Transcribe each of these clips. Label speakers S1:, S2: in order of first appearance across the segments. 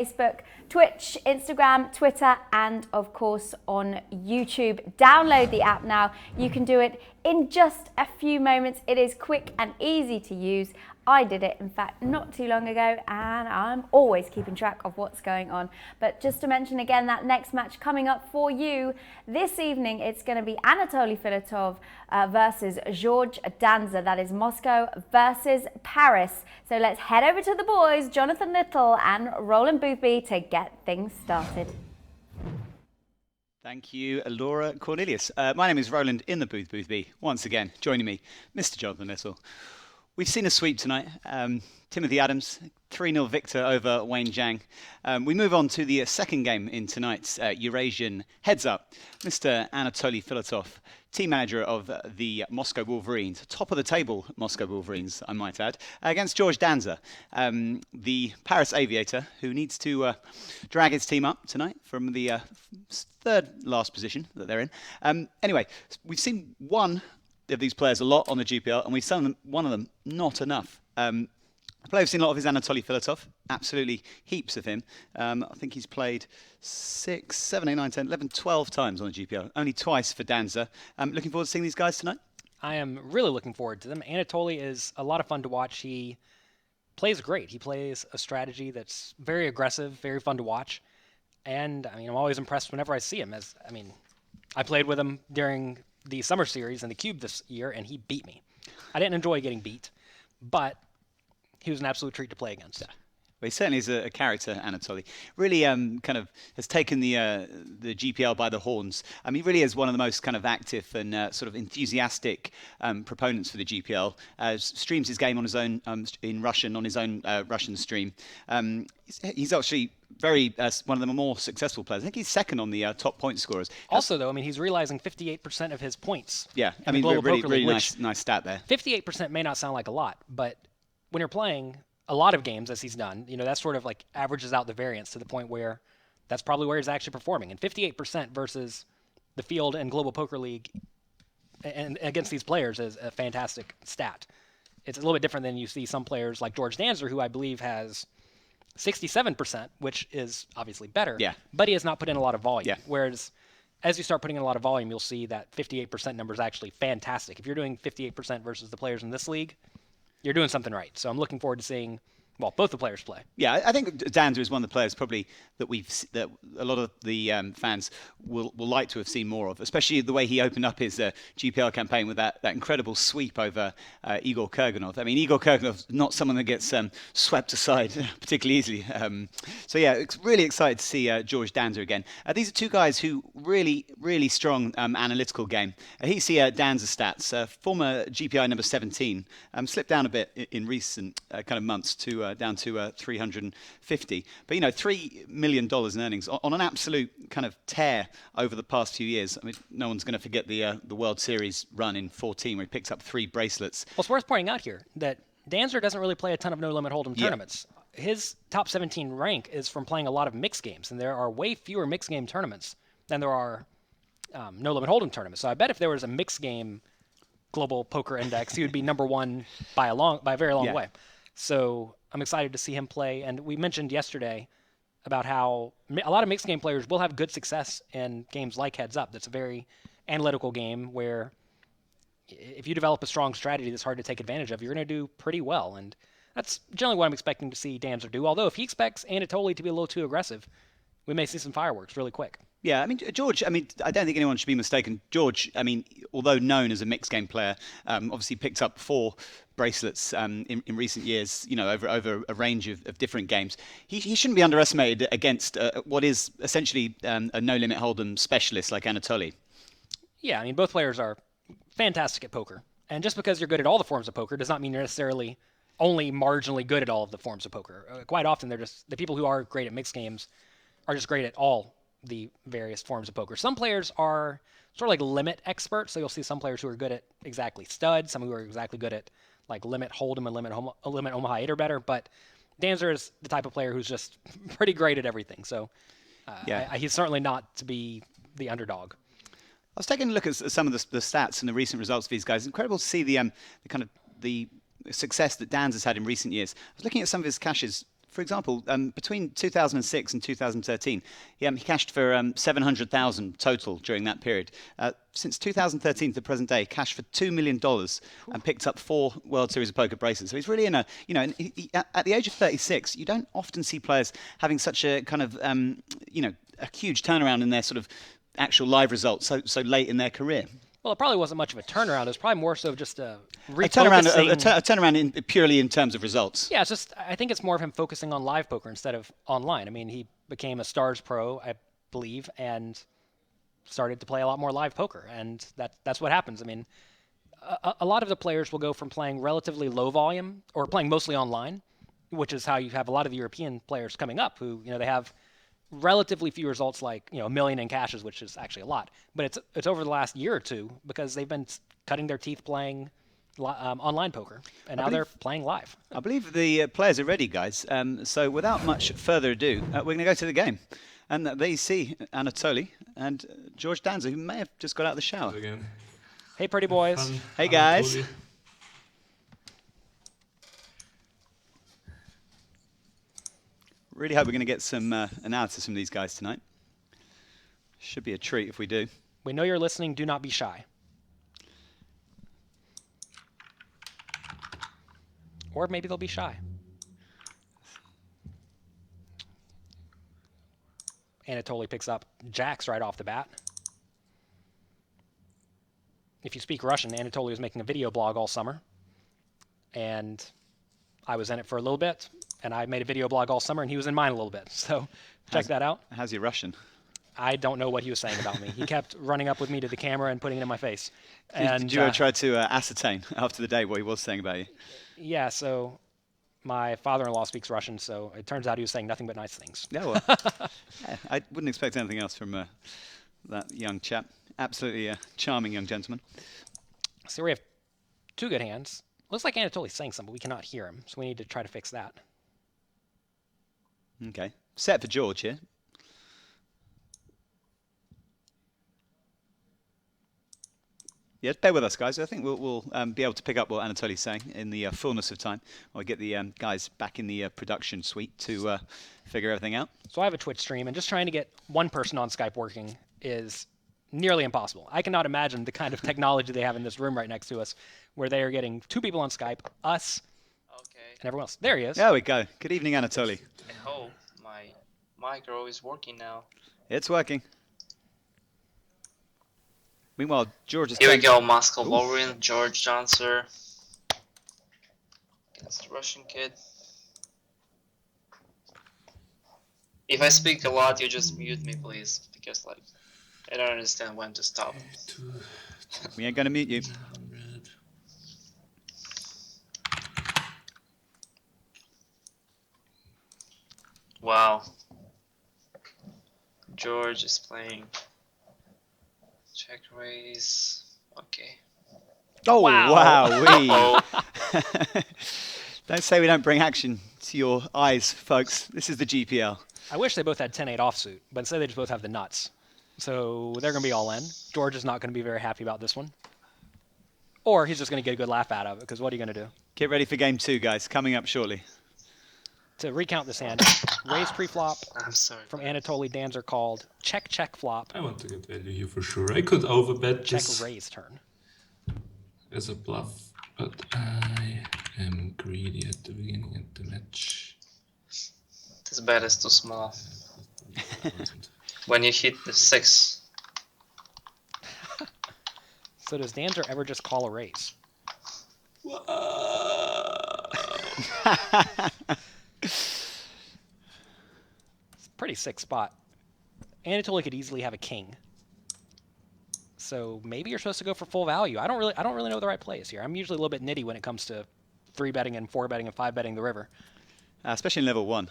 S1: Facebook, Twitch, Instagram, Twitter, and of course on YouTube. Download the app now. You can do it in just a few moments. It is quick and easy to use. I did it, in fact, not too long ago, and I'm always keeping track of what's going on. But just to mention again, that next match coming up for you this evening, it's going to be Anatoly Filatov versus Geroge Danzer. That is Moscow versus Paris. So let's head over to the boys, Jonathan Little and Roland Boothby, to get things started.
S2: Thank you, Laura Cornelius. My name is Roland in the Boothby. Once again, joining me, Mr. Jonathan Little. We've seen a sweep tonight. Timothy Adams, 3-0 victor over Wayne Zhang. We move on to the second game in tonight's Eurasian Heads Up. Mr. Anatoly Filatov, team manager of the Moscow Wolverines, top of the table Moscow Wolverines, I might add, against Geroge Danzer, the Paris Aviator, who needs to drag his team up tonight from the third last position that they're in. Anyway, we've seen one of these players a lot on the GPL, and we've seen one of them not enough. I've seen a lot of his Anatoly Filatov, absolutely heaps of him. I think he's played 6, 7, 8, 9, 10, 11, 12 times on the GPL, only twice for Danzer. Looking forward to seeing these guys tonight.
S3: I am really looking forward to them. Anatoly is a lot of fun to watch. He plays great. He plays a strategy that's very aggressive, very fun to watch. And I mean, I'm always impressed whenever I see him. I played with him during the summer series in the Cube this year, and he beat me. I didn't enjoy getting beat, but he was an absolute treat to play against.
S2: Yeah. Well, he certainly is a character, Anatoly. Really kind of has taken the GPL by the horns. I mean, he really is one of the most kind of active and sort of enthusiastic proponents for the GPL. Streams his game on his own in Russian, on his own Russian stream. He's actually one of the more successful players. I think he's second on the top point scorers.
S3: Also, though, I mean, he's realizing 58% of his points.
S2: Yeah, I mean, really nice stat there.
S3: 58% may not sound like a lot, but when you're playing a lot of games, as he's done, that sort of like averages out the variance to the point where that's probably where he's actually performing. And 58% versus the field and Global Poker League and against these players is a fantastic stat. It's a little bit different than you see some players like Geroge Danzer, who I believe has 67%, which is obviously better, but he has not put in a lot of volume.
S2: Yeah.
S3: Whereas as you start putting in a lot of volume, you'll see that 58% number is actually fantastic. If you're doing 58% versus the players in this league, you're doing something right. So I'm looking forward to seeing, both the players play.
S2: Yeah, I think Danzer is one of the players probably that a lot of the fans will like to have seen more of, especially the way he opened up his GPL campaign with that incredible sweep over Igor Kurganov. I mean, Igor Kurganov's not someone that gets swept aside particularly easily. So yeah, it's really excited to see Geroge Danzer again. These are two guys who really strong analytical game. Here's Danzer stats. Former GPI number 17, slipped down a bit in recent kind of months to down to 350. But $3 million in earnings on an absolute kind of tear over the past few years. I mean, no one's going to forget the World Series run in 2014 where he picked up 3 bracelets.
S3: Well, it's worth pointing out here that Danzer doesn't really play a ton of no-limit hold'em tournaments. His top 17 rank is from playing a lot of mixed games, and there are way fewer mixed game tournaments than there are no-limit hold'em tournaments. So I bet if there was a mixed game Global Poker Index, he would be number one by a very long way. So I'm excited to see him play. And we mentioned yesterday about how a lot of mixed game players will have good success in games like Heads Up. That's a very analytical game where if you develop a strong strategy that's hard to take advantage of, you're going to do pretty well. And that's generally what I'm expecting to see Danzer do. Although if he expects Anatoly to be a little too aggressive, we may see some fireworks really quick.
S2: Yeah, I mean, Geroge, I don't think anyone should be mistaken. Geroge, although known as a mixed game player, obviously picked up 4 bracelets in recent years, over a range of different games. He shouldn't be underestimated against what is essentially a no-limit hold'em specialist like Anatoly.
S3: Yeah, I mean, both players are fantastic at poker. And just because you're good at all the forms of poker does not mean you're necessarily only marginally good at all of the forms of poker. Quite often, the people who are great at mixed games are just great at all the various forms of poker. Some players are sort of like limit experts, so you'll see some players who are good at exactly stud, some who are exactly good at like limit hold'em and limit Omaha 8 or better, but Danzer is the type of player who's just pretty great at everything, so he's certainly not to be the underdog.
S2: I was taking a look at some of the stats and the recent results of these guys. Incredible to see the success that Danzer's had in recent years. I was looking at some of his caches for example, between 2006 and 2013, he cashed for 700,000 total during that period. Since 2013 to the present day, cashed for $2 million and picked up 4 World Series of Poker bracelets. So he's really in a, at the age of 36, you don't often see players having such a kind of, a huge turnaround in their sort of actual live results so late in their career.
S3: Well, it probably wasn't much of a turnaround. It was probably more so just a refocusing.
S2: A turnaround purely in terms of results.
S3: Yeah, it's just I think it's more of him focusing on live poker instead of online. I mean, he became a Stars Pro, I believe, and started to play a lot more live poker, and that's what happens. I mean, a lot of the players will go from playing relatively low volume or playing mostly online, which is how you have a lot of the European players coming up who, they have relatively few results, like 1 million in cashes, which is actually a lot. But it's over the last year or two because they've been cutting their teeth playing online poker, and now they're playing live.
S2: I believe the players are ready, guys. So without much further ado, we're going to go to the game. And there you see Anatoly and George Danzer, who may have just got out of the shower.
S4: Again.
S3: Hey, pretty boys.
S2: Hey, guys.
S4: Anatoly.
S2: Really hope we're going to get some analysis from these guys tonight. Should be a treat if we do.
S3: We know you're listening. Do not be shy. Or maybe they'll be shy. Anatoly picks up jacks right off the bat. If you speak Russian, Anatoly was making a video blog all summer. And I was in it for a little bit. And I made a video blog all summer, and he was in mine a little bit. So check that out.
S2: How's your Russian?
S3: I don't know what he was saying about me. He kept running up with me to the camera and putting it in my face. And
S2: Did you ever try to ascertain after the day what he was saying about you?
S3: Yeah, so my father-in-law speaks Russian, so it turns out he was saying nothing but nice things.
S2: Yeah, well, I wouldn't expect anything else from that young chap. Absolutely a charming young gentleman.
S3: So we have 2 good hands. Looks like Anatoly's saying something, but we cannot hear him, so we need to try to fix that.
S2: Okay. Set for George here. Yeah, bear with us, guys. I think we'll be able to pick up what Anatoly's saying in the fullness of time. I'll get the guys back in the production suite to figure everything out.
S3: So I have a Twitch stream, and just trying to get one person on Skype working is nearly impossible. I cannot imagine the kind of technology they have in this room right next to us, where they are getting 2 people on Skype, us, and everyone else. There he is.
S2: There we go. Good evening, Anatoly.
S5: I hope my micro is working now.
S2: It's working. Meanwhile, George is
S5: Here we go, Moscow Wolverine, George Danzer against the Russian kid. If I speak a lot, you just mute me, please, because I don't understand when to stop.
S2: We ain't gonna mute you.
S5: Wow. George is playing check raise. Okay.
S2: Oh, wow.
S5: Uh-oh.
S2: Don't say we don't bring action to your eyes, folks. This is the GPL.
S3: I wish they both had 10-8 offsuit, but instead they just both have the nuts. So they're going to be all in. George is not going to be very happy about this one. Or he's just going to get a good laugh out of it, because what are you going to do?
S2: Get ready for game 2, guys. Coming up shortly.
S3: To recount this hand, raise pre-flop
S5: I'm sorry.
S3: from Anatoly Danzer called check, check, flop,
S4: I want to get value here for sure. I could overbet
S3: check,
S4: this
S3: raise turn.
S4: as a bluff, but I am greedy at the beginning of the match.
S5: This bet is too small. When you hit the 6.
S3: So does Danzer ever just call a raise? It's a pretty sick spot. Anatoly could easily have a king. So maybe you're supposed to go for full value. I don't really know the right play is here. I'm usually a little bit nitty when it comes to 3 betting and 4 betting and 5 betting the river.
S2: Especially in level 1.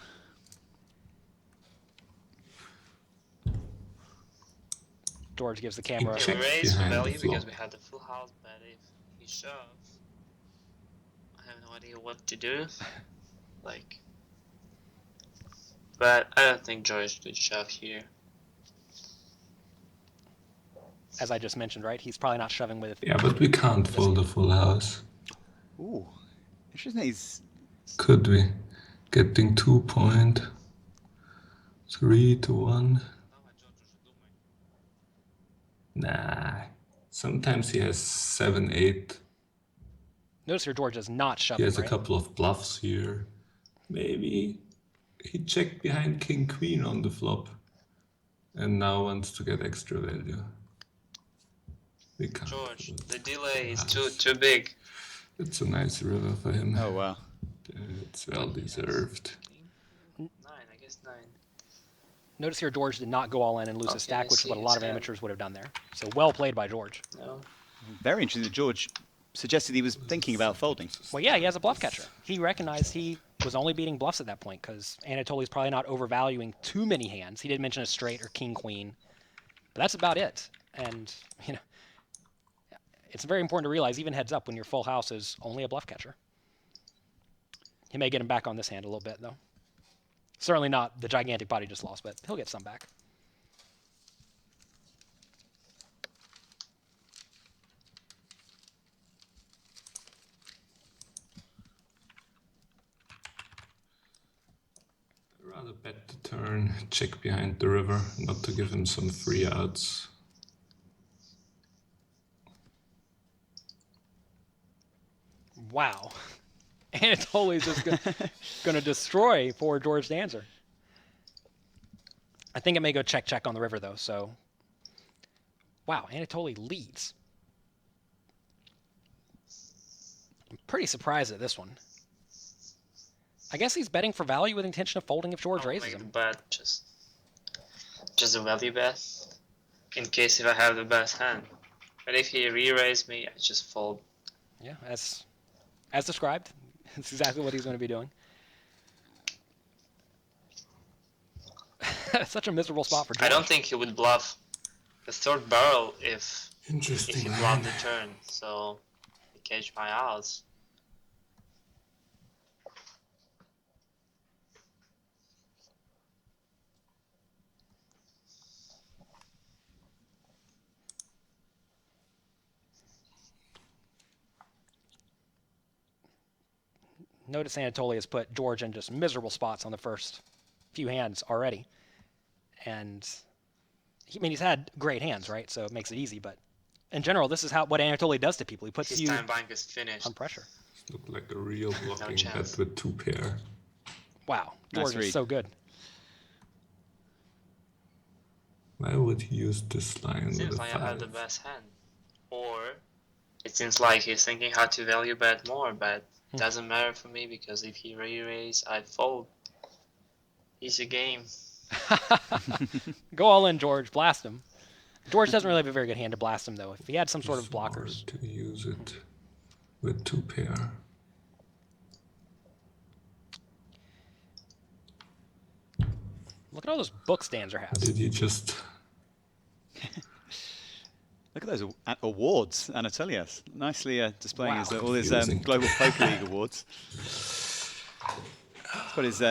S3: George gives the camera.
S4: Check
S5: We raise
S4: behind the
S5: value because
S4: flop.
S5: we had the full house, but if he shoves, I have no idea what to do. But I don't think George could shove here.
S3: As I just mentioned, right? He's probably not shoving with.
S4: Yeah, but we can't fold a full house.
S2: Ooh. Interesting.
S4: Could we? getting 2.3 to 1. Nah. Sometimes he has 7, 8.
S3: Notice here George does not shove
S4: He
S3: him,
S4: has a
S3: right?
S4: couple of bluffs here. Maybe he checked behind King Queen on the flop and now wants to get extra value. We can't.
S5: George, the delay is too big.
S4: It's a nice river for him.
S2: Oh, wow.
S4: It's well deserved.
S5: 9, I guess 9.
S3: Notice here George did not go all in and lose a stack, which is what a lot of amateurs would have done there. So well played by George.
S5: No.
S2: Very interesting that George suggested he was thinking about folding.
S3: Well, yeah, he has a bluff catcher. He recognized he was only beating bluffs at that point because Anatoly's probably not overvaluing too many hands. He did mention a straight or king queen, but that's about it. And you know, it's very important to realize even heads up when your full house is only a bluff catcher. He may get him back on this hand a little bit though. Certainly not the gigantic pot he just lost, but he'll get some back.
S4: Rather bet the turn, check behind the river, not to give him some free outs.
S3: Wow. Anatoly's just going to destroy poor George Danzer. I think it may go check on the river, though, so... Wow, Anatoly leads. I'm pretty surprised at this one. I guess he's betting for value with intention of folding if George raises him.
S5: Bet, just a value bet, in case if I have the best hand. But if he re-raised me, I just fold.
S3: Yeah, as described. That's exactly what he's going to be doing. Such a miserable spot for George.
S5: I don't think he would bluff the third barrel if he
S4: Interesting.
S5: bluffed the turn. So he catch my outs.
S3: Notice Anatoly has put George in just miserable spots on the first few hands already. And, he's had great hands, right? So it makes it easy. But in general, this is what Anatoly does to people. He puts
S5: His
S3: you
S5: time bank is finished.
S3: on pressure.
S4: Look like a real blocking
S5: chance.
S4: bet with 2 pair.
S3: Wow,
S2: Nice
S3: George is
S2: read.
S3: so good.
S4: Why would he use this line
S5: Seems
S4: with a
S5: like I have
S4: 5?
S5: the best hand. Or it seems like he's thinking how to value bet more, but doesn't matter for me because if he re-raise, I fold. Easy game.
S3: Go all in, George. Blast him. George doesn't really have a very good hand to blast him, though. If he had some sort of blockers.
S4: To use it with 2 pair.
S3: Look at all those books Danzer has.
S4: Did you just...
S2: Look at those awards, Anatoly has. Nicely displaying
S3: Wow.
S2: all his
S4: Confusing.
S2: Global Poker League awards. He's got his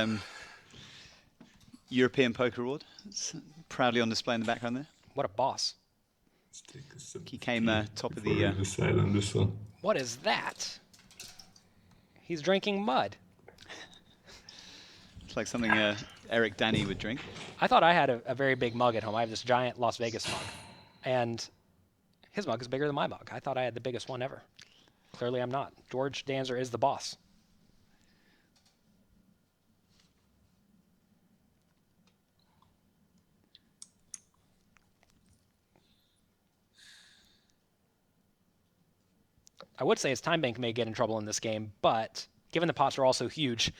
S2: European Poker Award. It's proudly on display in the background there.
S3: What a boss.
S4: Let's take a sip
S2: He came top of
S4: before we
S2: the...
S4: decide on this one.
S3: What is that? He's drinking mud.
S2: It's like something Eric Danny would drink.
S3: I thought I had a very big mug at home. I have this giant Las Vegas mug. And his mug is bigger than my mug. I thought I had the biggest one ever. Clearly I'm not. George Danzer is the boss. I would say his time bank may get in trouble in this game, but given the pots are also huge,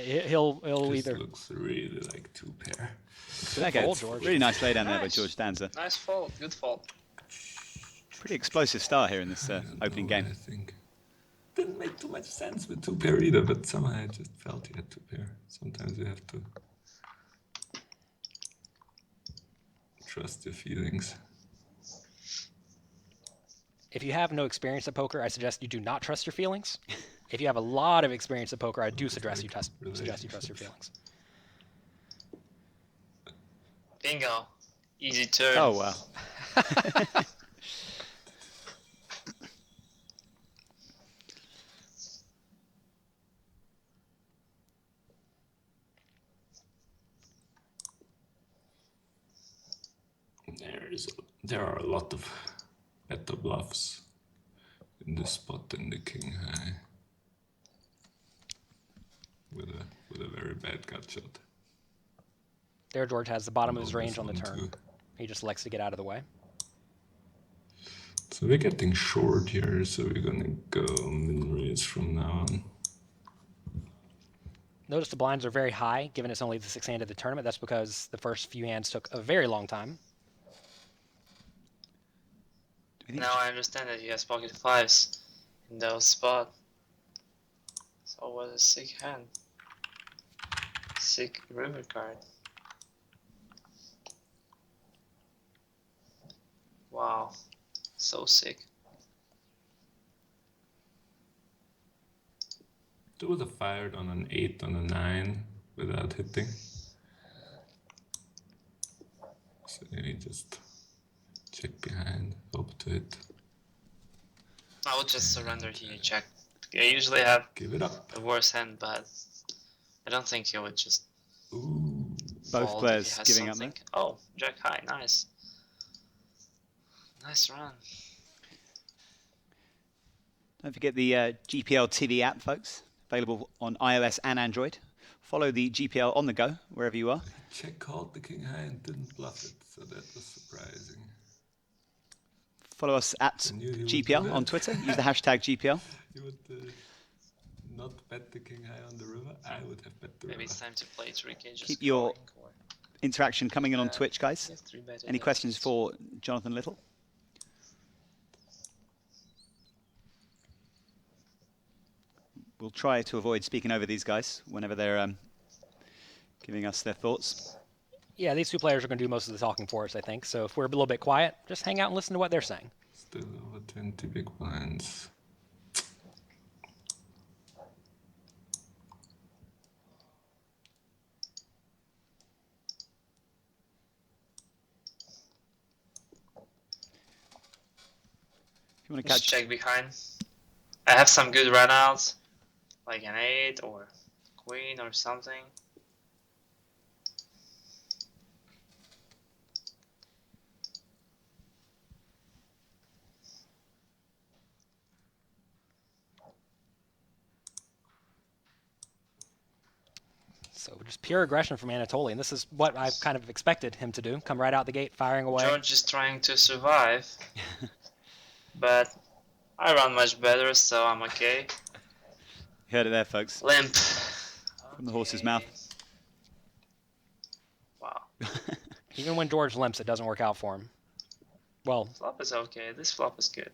S3: he'll
S4: This
S3: either...
S4: looks really like 2 pair.
S2: Okay,
S3: fold, George.
S2: really nice laydown there by
S5: Nice.
S2: George Danzer.
S5: Nice fold. Good fold.
S2: Pretty explosive start here in this opening game.
S4: I think didn't make too much sense with 2 pair either, but somehow I just felt he had 2 pair. Sometimes you have to trust your feelings.
S3: If you have no experience at poker, I suggest you do not trust your feelings. If you have a lot of experience at poker, I do suggest you trust your feelings.
S5: Bingo. Easy turn.
S2: Oh, wow.
S4: There are a lot of better bluffs in this spot than the king high. With a very bad gut shot.
S3: There, George has the bottom of his
S4: Although
S3: range
S4: this
S3: on the
S4: one
S3: turn.
S4: too.
S3: He just likes to get out of the way.
S4: So we're getting short here, so we're gonna go min-raise from now on.
S3: Notice the blinds are very high, given it's only the 6th hand of the tournament. That's because the first few hands took a very long time.
S5: Now I understand that he has pocket fives in those spot. So what a sick hand. Sick river card. Wow. So sick.
S4: There was a fired on an 8 on a 9 without hitting. So maybe just check behind, hope to hit.
S5: I would just surrender here, check. I usually have
S4: Give it up.
S5: the worst hand, but I don't think he would just
S4: Ooh.
S2: Both
S5: fold
S2: players
S5: if he has
S2: giving
S5: something.
S2: up there.
S5: Oh, jack high, nice. Nice run.
S2: Don't forget the GPL TV app, folks. Available on iOS and Android. Follow the GPL on the go, wherever you are.
S4: Check called the king high and didn't bluff it, so that was surprising.
S2: Follow us at
S4: I knew he would
S2: GPL
S4: do
S2: on
S4: that.
S2: Twitter. Use the hashtag GPL.
S4: You would not bet the king high on the river? I would have bet the
S5: Maybe
S4: river.
S5: it's time to play 3K. Just
S2: Keep your
S5: calling, or
S2: interaction coming in on Twitch, guys.
S5: just 3-bet
S2: Any
S5: it.
S2: questions for Jonathan Little? We'll try to avoid speaking over these guys whenever they're giving us their thoughts.
S3: Yeah, these two players are going to do most of the talking for us, I think. So if we're a little bit quiet, just hang out and listen to what they're saying.
S4: Still over 20 big blinds.
S2: If you want to
S5: Just
S2: catch,
S5: check behind. I have some good runouts, like an 8 or queen or something.
S3: So just pure aggression from Anatoly, and this is what I kind of expected him to do. Come right out the gate, firing away.
S5: George is trying to survive, but I run much better, so I'm okay.
S2: you heard it there, folks,
S5: Limp.
S2: from the horse's mouth.
S5: Wow.
S3: Even when George limps, it doesn't work out for him. Well,
S5: Flop is okay. This flop is good.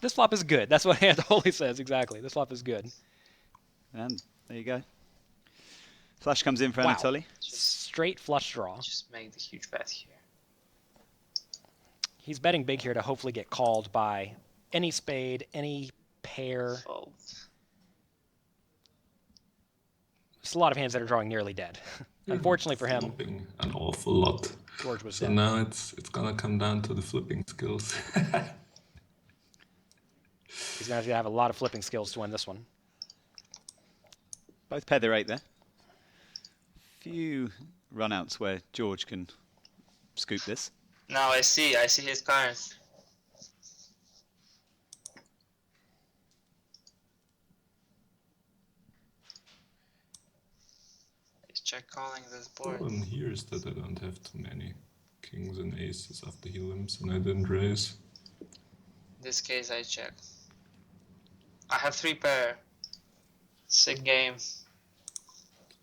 S3: this flop is good. That's what Anatoly says, exactly. This flop is good.
S2: And there you go. Flush comes in for
S3: Wow.
S2: Anatoly.
S3: Straight flush draw.
S5: Just make the huge bet here.
S3: He's betting big here to hopefully get called by any spade, any pair.
S5: Fold.
S3: There's a lot of hands that are drawing nearly dead. Unfortunately for him,
S4: Flopping an awful lot.
S3: George was
S4: So
S3: dead.
S4: now it's gonna come down to the flipping skills.
S3: He's going to have a lot of flipping skills to win this one.
S2: Both pair their 8 there. Few runouts where George can scoop this.
S5: Now I see his cards. He's check calling this board.
S4: Problem here is that I don't have too many kings and aces after he limps and I didn't raise.
S5: In this case, I check. I have 3 pair. Sick game.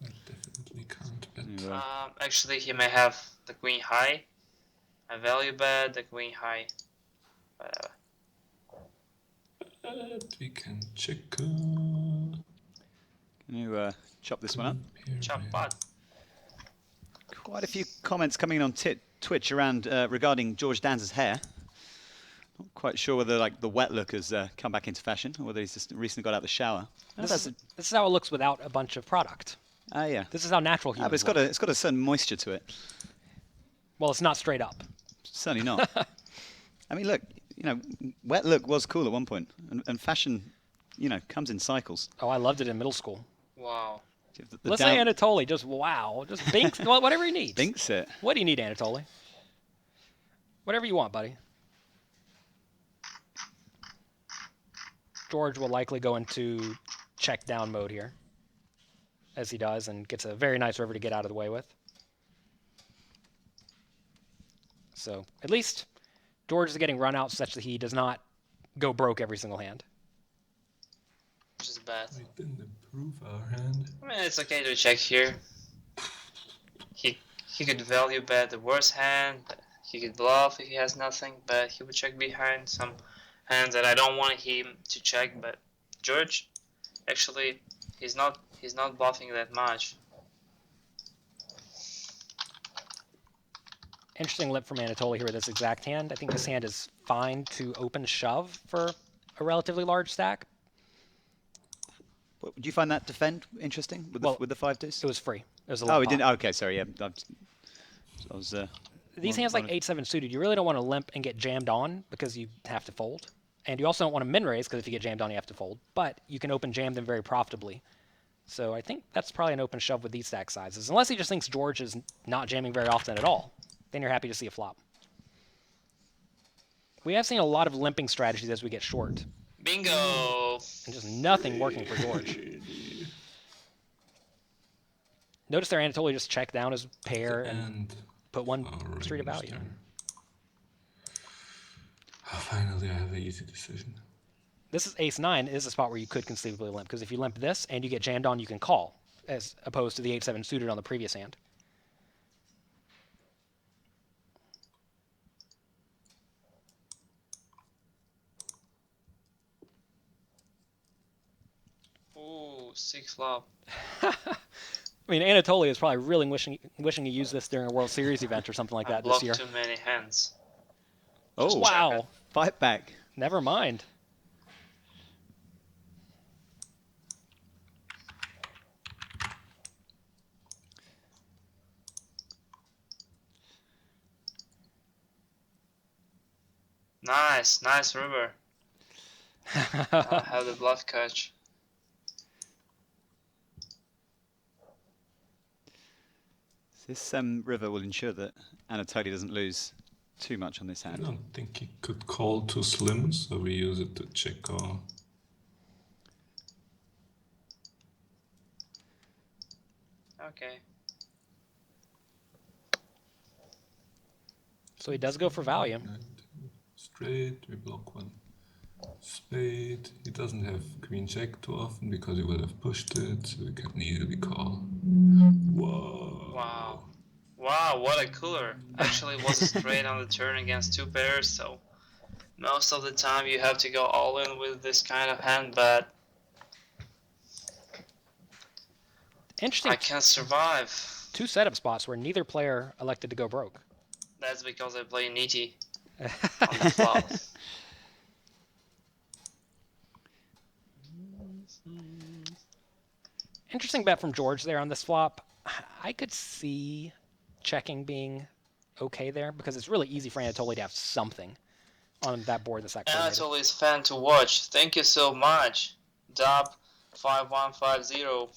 S4: I definitely can't bet.
S2: You,
S5: Actually, he may have the queen high. I value bet the queen high. Whatever.
S4: But we can check.
S2: Can you chop this one up?
S5: Chop pot.
S2: Quite a few comments coming in on Twitch around regarding George Danzer's hair. Not quite sure whether like the wet look has come back into fashion or whether he's just recently got out of the shower.
S3: This is how it looks without a bunch of product.
S2: Yeah.
S3: This is how natural humans
S2: But it's got a certain moisture to it.
S3: Well, it's not straight up.
S2: Certainly not. I mean, look, wet look was cool at one point, and fashion, comes in cycles.
S3: Oh, I loved it in middle school.
S5: Wow.
S2: The
S3: Let's say Anatoly, just wow. Just binks, whatever he needs.
S2: binks it.
S3: What do you need, Anatoly? Whatever you want, buddy. George will likely go into check down mode here, as he does, and gets a very nice river to get out of the way with. So at least George is getting run out such that he does not go broke every single hand.
S5: Which is bad.
S4: We didn't improve our hand.
S5: I mean, it's okay to check here. He could value bet the worst hand. He could bluff if he has nothing, but he would check behind some hands that I don't want him to check. But George, actually, he's not bluffing that much.
S3: Interesting lip from Anatoly here with this exact hand. I think this hand is fine to open shove for a relatively large stack.
S2: Would you find that defend interesting with the 5-2s?
S3: It was free. It was a
S2: Oh, we
S3: limp
S2: didn't.
S3: pot.
S2: Okay, sorry. Yeah, I was.
S3: These hands like 8-7 suited, you really don't want to limp and get jammed on because you have to fold. And you also don't want to min raise because if you get jammed on, you have to fold. But you can open jam them very profitably. So I think that's probably an open shove with these stack sizes. Unless he just thinks George is not jamming very often at all. Then you're happy to see a flop. We have seen a lot of limping strategies as we get short.
S5: Bingo!
S3: And just nothing working for George. Notice there Anatoly just checked down his pair and put one street of value.
S4: Oh, finally, I have an easy decision.
S3: This is ace-9 is a spot where you could conceivably limp, because if you limp this and you get jammed on, you can call, as opposed to the 8-7 suited on the previous hand.
S5: Ooh, 6 flop.
S3: I mean, Anatoly is probably really wishing he used this during a World Series event or something like that this year.
S5: Too many hands.
S2: Oh,
S3: Wow.
S2: Fight back.
S3: Never mind.
S5: Nice river. I have the bluff catch.
S2: This river will ensure that Anatoly doesn't lose too much on this
S4: I
S2: hand.
S4: don't think he could call too slim, so we use it to check our...
S5: Okay.
S3: So he does go for value.
S4: Straight, we block one. Spade, he doesn't have queen check too often because he will have pushed it, so we can easily call. Whoa.
S5: Wow, what a cooler. Actually, it was a straight on the turn against 2 pairs, so most of the time you have to go all in with this kind of hand, but
S3: Interesting.
S5: I can survive.
S3: 2 setup spots where neither player elected to go broke.
S5: That's because I play Niti on the flop.
S3: Interesting bet from George there on this flop. I could see checking being okay there because it's really easy for Anatoly to have something on that board that's that coordinated.
S5: Anatoly's fan to watch. Thank you so much. Dub 5150.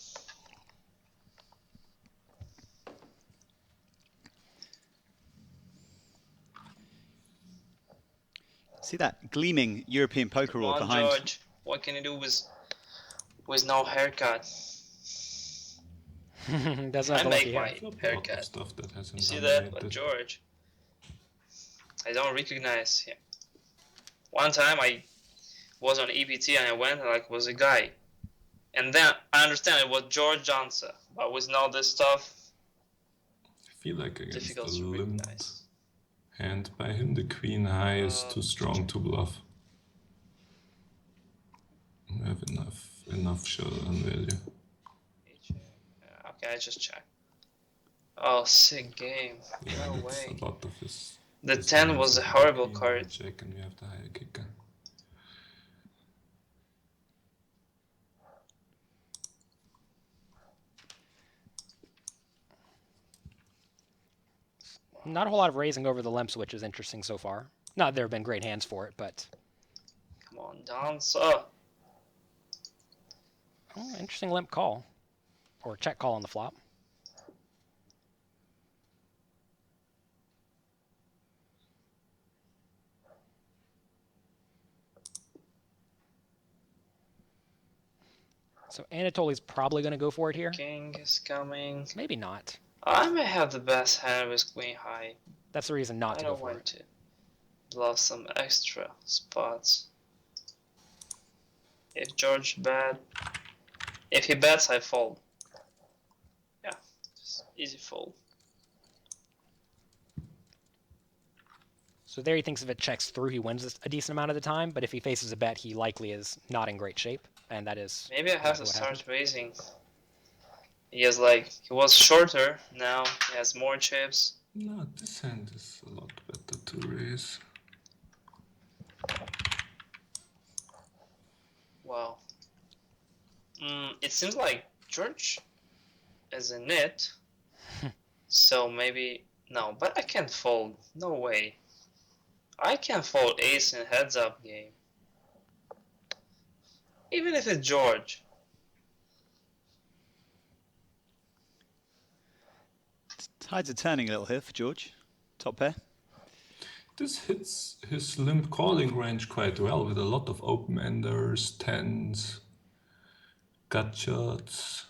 S2: See that gleaming European poker
S5: Come
S2: roll
S5: on,
S2: behind.
S5: George. What can you do with no haircut?
S3: Doesn't
S5: I
S3: have the
S5: make
S3: lucky
S5: my
S3: hair.
S4: Flop
S5: haircut.
S4: stuff that hasn't
S5: You see that?
S4: dominated.
S5: But George, I don't recognize him. One time I was on EPT and I went and like was a guy, and then I understand it was George Danzer, but with all this stuff,
S4: I feel like against
S5: difficult
S4: the
S5: to
S4: limped
S5: recognize.
S4: hand by him, the queen high is too strong to bluff. We have enough showdown value.
S5: Okay, I just check. Oh, sick game.
S4: Yeah,
S5: No
S4: that's
S5: way.
S4: a lot of his.
S5: The
S4: his
S5: 10
S4: hands
S5: was a
S4: are
S5: horrible
S4: queen,
S5: card.
S4: Check, and we have the higher kicker.
S3: Not a whole lot of raising over the limps, which is interesting so far. Not there have been great hands for it, but
S5: Come on, Danzer.
S3: oh, interesting limp call. Or check call on the flop. So Anatoly's probably going to go for it here.
S5: King is coming.
S3: Maybe not.
S5: I may have the best hand with queen high.
S3: That's the reason not
S5: I
S3: to go
S5: don't
S3: for
S5: want
S3: it.
S5: to bluff some extra spots. If George bet, if he bets, I fold. Yeah, just easy fold.
S3: So there he thinks if it checks through, he wins a decent amount of the time, but if he faces a bet, he likely is not in great shape, and that is
S5: Maybe I have to
S3: what
S5: start
S3: happened.
S5: raising. He was shorter, now he has more chips.
S4: No, this hand is a lot better to raise.
S5: Wow. It seems like George is in it. So maybe no, but I can't fold. No way. I can't fold ace in heads up game. Even if it's George.
S2: Tides are turning a little here for George. Top pair.
S4: This hits his limp calling range quite well with a lot of open-enders, tens, gut shots.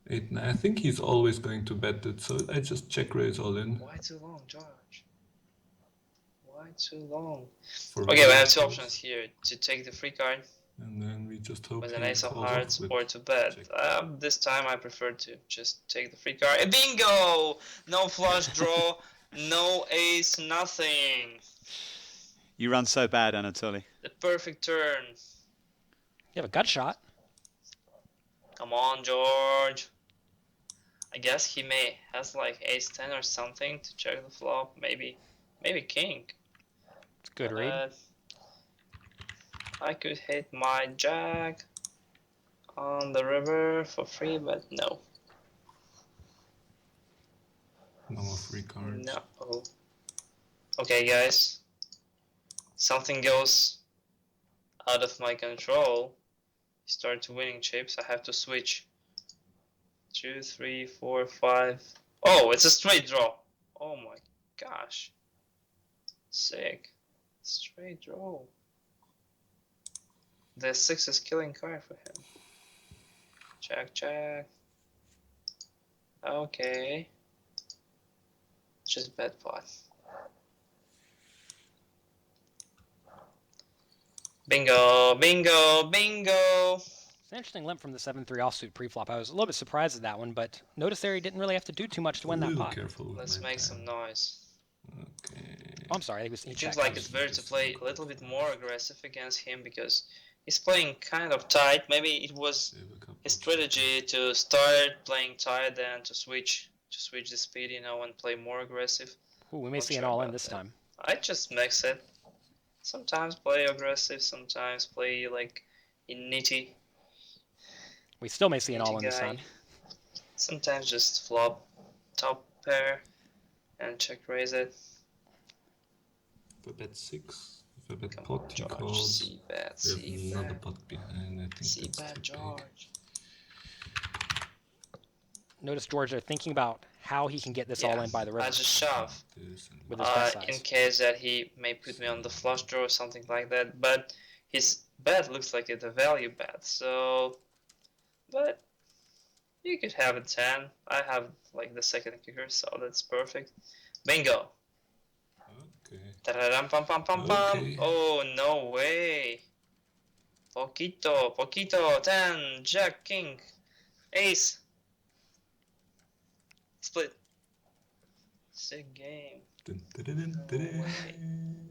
S4: 8-9. I think he's always going to bet it, so I just check raise all in.
S5: Why too long, George? Why too long?
S4: For
S5: Okay, we have two
S4: raise,
S5: options here. To take the free card
S4: and then we just hope
S5: with an
S4: he
S5: ace of
S4: calls off
S5: hearts
S4: with
S5: or to bet.
S4: check.
S5: This time I prefer to just take the free card. Bingo! No flush draw, no ace, nothing.
S2: You run so bad, Anatoly.
S5: The perfect turn.
S3: You have a gut shot.
S5: Come on, George. I guess he may has like ace 10 or something to check the flop. Maybe king.
S3: It's a good read.
S5: I could hit my jack on the river for free, but no.
S4: No more free cards.
S5: No. Okay, guys. Something goes out of my control. Start winning chips. I have to switch. 2, 3, 4, 5. Oh, it's a straight draw. Oh my gosh. Sick. Straight draw. The 6 is killing card for him. Check. Okay. Just bet pot. Bingo.
S3: It's an interesting limp from the 7-3 offsuit preflop. I was a little bit surprised at that one, but notice there he didn't really have to do too much to win that pot.
S4: Careful with
S5: Let's
S4: my
S5: make
S4: time.
S5: some noise.
S4: Okay.
S3: Oh, I'm sorry. He
S5: It seems
S3: checked.
S5: like it's better to play a little bit more aggressive against him because he's playing kind of tight. Maybe it was his strategy to start playing tight and to switch the speed, and play more aggressive.
S3: Ooh, we may
S5: Not
S3: see an
S5: sure
S3: all-in
S5: about
S3: this
S5: that.
S3: time.
S5: I just mix it. Sometimes play aggressive, sometimes play like in nitty.
S3: We still may see an
S5: nitty
S3: all-in this
S5: guy.
S3: time.
S5: Sometimes just flop top pair and check raise it.
S4: If I bet 6, if I bet
S5: Come
S4: pot,
S5: on,
S4: he
S5: George.
S4: calls.
S5: C bet,
S4: We have
S5: C
S4: another
S5: bet.
S4: pot behind. I think
S5: C
S4: that's
S5: bet,
S4: too big.
S5: George.
S3: Notice George are thinking about how he can get this
S5: Yeah,
S3: all in by the river
S5: I just shove.
S4: This and
S3: with his bet
S5: In
S3: size.
S5: case that he may put me on the flush draw or something like that, but his bet looks like it's a value bet, so, but you could have a 10. I have like the second kicker, so that's perfect. Bingo.
S4: Okay.
S5: Tararam pam pam pam
S4: Okay.
S5: pam. Oh, no way. Poquito, 10, jack, king, ace. Split. Sick game.
S4: Dun, dun, dun, dun,
S5: No
S4: dun.
S5: way.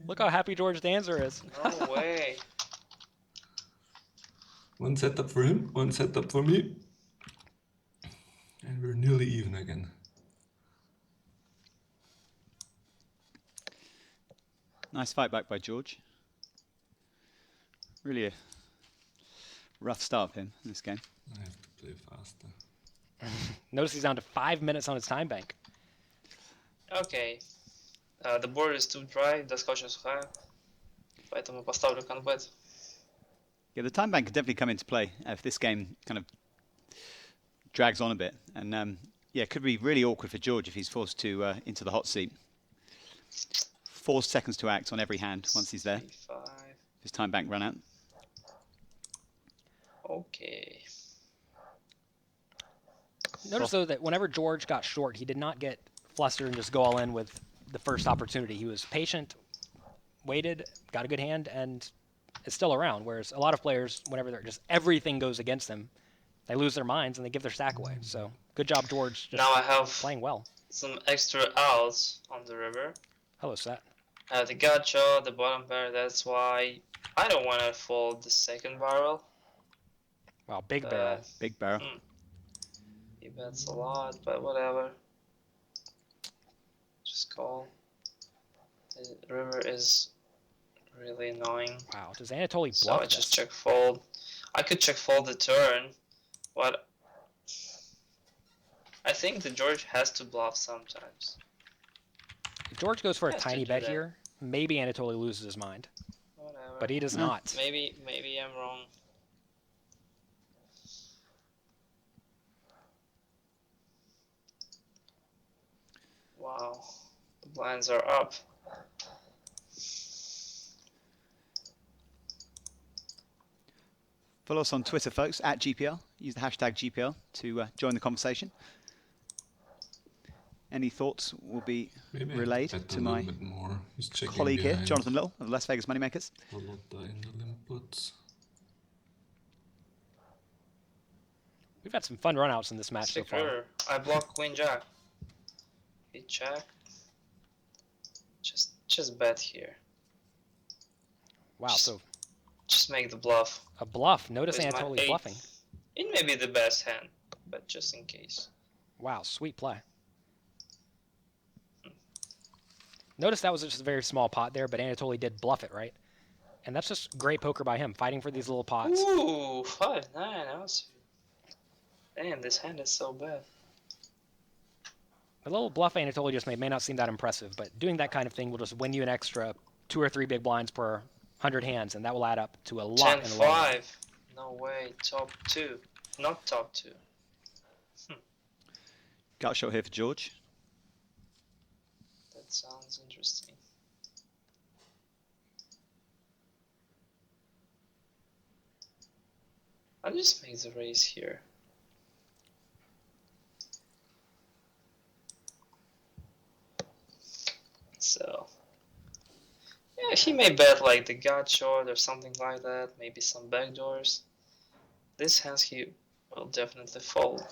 S3: Look how happy George Danzer is.
S5: No way.
S4: One setup for him, one setup for me. And we're nearly even again.
S2: Nice fight back by George. Really a rough start for him in this game.
S4: I have to play faster.
S3: Notice he's down to 5 minutes on his time bank.
S5: Okay. The board is too dry, доска очень сухая. Поэтому поставлю конбет.
S2: Yeah, the time bank could definitely come into play if this game kind of drags on a bit. And yeah, it could be really awkward for George if he's forced to into the hot seat. 4 seconds to act on every hand once he's there.
S5: 3-5.
S2: His time bank run out.
S5: Okay.
S3: Notice, though, that whenever George got short, he did not get flustered and just go all in with the first opportunity. He was patient, waited, got a good hand, and is still around. Whereas a lot of players, whenever they're just everything goes against them, they lose their minds and they give their stack away. So good job, George, just
S5: Now I have
S3: playing well.
S5: some extra outs on the river.
S3: Hello, Sat.
S5: I have the gacha, the bottom pair, that's why I don't want to fold the second barrel.
S3: Wow, big barrel.
S2: Big barrel.
S5: He bets a lot, but whatever. Just call. The river is really annoying.
S3: Wow, does Anatoly
S5: So
S3: bluff
S5: I
S3: this?
S5: just check fold. I could check fold the turn, but I think the George has to bluff sometimes.
S3: If George goes for a
S5: Has to
S3: tiny
S5: do
S3: bet
S5: that.
S3: here, maybe Anatoly loses his mind.
S5: Whatever.
S3: But he does not.
S5: Maybe I'm wrong. Wow, the blinds are up.
S2: Follow us on Twitter, folks, at GPL. Use the hashtag GPL to join the conversation. Any thoughts will be
S4: Maybe
S2: relayed
S4: I bet
S2: to
S4: a
S2: my
S4: little bit more. He's checking
S2: colleague here,
S4: behind.
S2: Jonathan Little of Las Vegas Moneymakers.
S4: Lotta in the inputs.
S3: We've had some fun runouts in this match so
S5: Sick
S3: far.
S5: river. I block queen jack. He check. Just bet here.
S3: Wow, so
S5: Just make the bluff.
S3: a bluff. Notice
S5: With my
S3: Anatoly
S5: eight.
S3: bluffing.
S5: It may be the best hand, but just in case.
S3: Wow, sweet play. Notice that was just a very small pot there, but Anatoly did bluff it, right? And that's just great poker by him, fighting for these little pots.
S5: Ooh, 5-9. Damn, this hand is so bad.
S3: The little bluff Anatoly just made may not seem that impressive, but doing that kind of thing will just win you an extra 2 or 3 big blinds per 100 hands, and that will add up to a lot in the long run.
S5: 10-5. No way. Top 2. Not top 2.
S2: Gut shot here for George.
S5: That sounds interesting. I'll just make the raise here. So, yeah, he may bet like the gut short or something like that, maybe some backdoors. This hand he will definitely fold.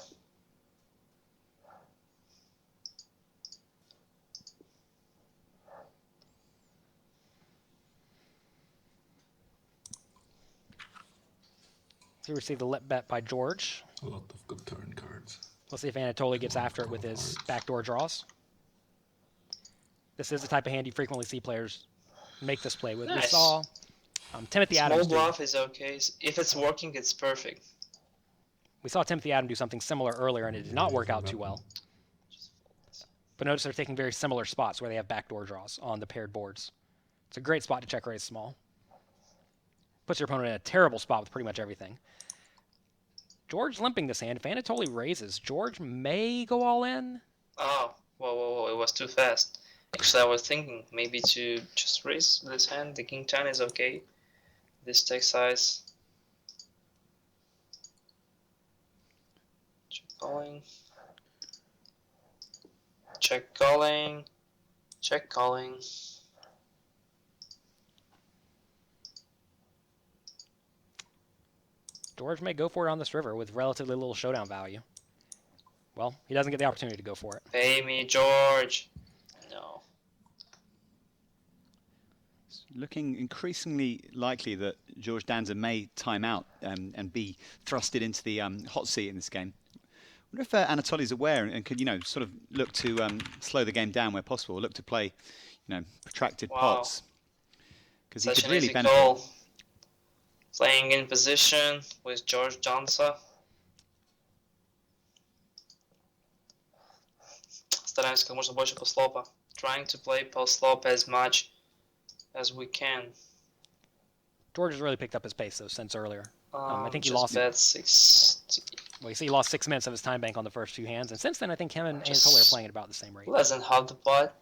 S3: He received a lip bet by George.
S4: A lot of good turn cards.
S3: Let's see if Anatoly gets after it with his backdoor draws. This is the type of hand you frequently see players make this play with. We
S5: Nice.
S3: saw Timothy
S5: Small
S3: Adams do.
S5: bluff is okay. If it's working, it's perfect.
S3: We saw Timothy Adams do something similar earlier, and it did not work out too well. But notice they're taking very similar spots where they have backdoor draws on the paired boards. It's a great spot to check raise small. Puts your opponent in a terrible spot with pretty much everything. George limping this hand. If Anatoly raises, George may go all in.
S5: Oh, whoa, it was too fast. Actually, I was thinking maybe to just raise this hand. The king 10 is okay. This stack size. Check calling. Check calling. Check calling.
S3: George may go for it on this river with relatively little showdown value. Well, he doesn't get the opportunity to go for it.
S5: Pay me, George. No.
S2: It's looking increasingly likely that George Danzer may time out and be thrusted into the hot seat in this game. I wonder if Anatoly's aware and could, sort of look to slow the game down where possible, look to play, protracted
S5: Wow.
S2: pots. Because he
S5: Such
S2: could
S5: an
S2: really
S5: easy
S2: benefit.
S5: call. Playing in position with George Danzer. Стараемся как можно больше постфлопа. Trying to play post-flop as much as we can.
S3: George has really picked up his pace, though, since earlier. I think he
S5: just
S3: lost.
S5: bet 60.
S3: Well, you see, he lost 6 minutes of his time bank on the first few hands, and since then, I think him and
S5: Just
S3: Anatoly are playing at about the same rate.
S5: Less than half the pot.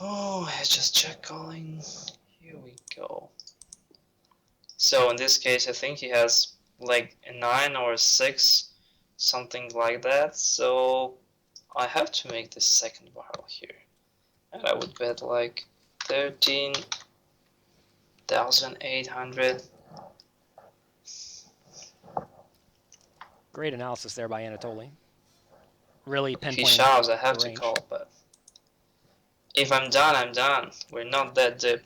S5: Oh, I just check calling. Here we go. So in this case, I think he has like a 9 or a 6 something like that. So I have to make the second barrel here, and I would bet like 13,800.
S3: Great analysis there by Anatoly. Really
S5: If he
S3: pinpointing
S5: shoves, I have
S3: the
S5: to
S3: range.
S5: call, but if I'm done, I'm done. We're not that deep.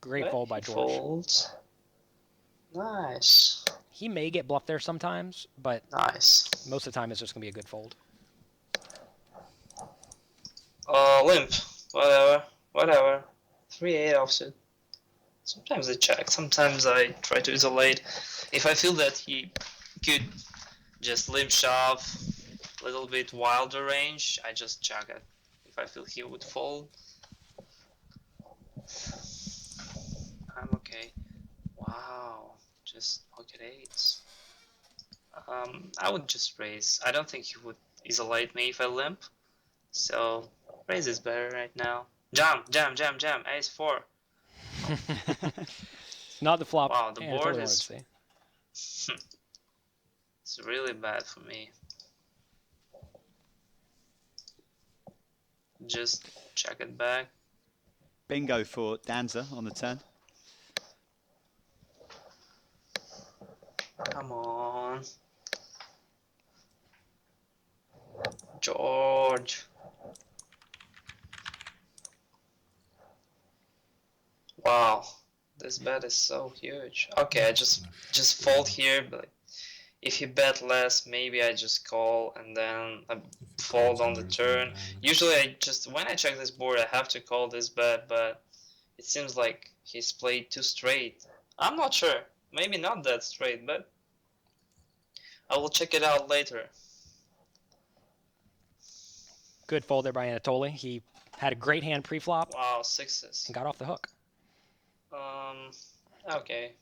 S3: Great
S5: But
S3: fold by
S5: he
S3: George.
S5: folds. Nice.
S3: He may get bluffed there sometimes, but
S5: Nice.
S3: most of the time it's just going to be a good fold.
S5: Limp. Whatever. 3-8 offsuit. Sometimes I check, sometimes I try to isolate. If I feel that he could just limp shove a little bit wilder range, I just check it. If I feel he would fold, I'm okay. Wow, just pocket eights. I would just raise. I don't think he would isolate me if I limp. So raise is better right now. Jam, ace 4.
S3: Not the flop.
S5: Wow, the
S3: Anatoly
S5: board
S3: wanted
S5: is
S3: to see.
S5: it's really bad for me. Just check it back.
S2: Bingo for Danzer on the turn.
S5: Come on. George. Wow. This bet is so huge. Okay, I just fold here, but if he bet less, maybe I just call and then I fold on the turn. Usually when I check this board, I have to call this bet, but it seems like he's played too straight. I'm not sure. Maybe not that straight, but I will check it out later.
S3: Good fold there by Anatoly. He had a great hand pre-flop
S5: Wow, sixes.
S3: and got off the hook.
S5: Okay.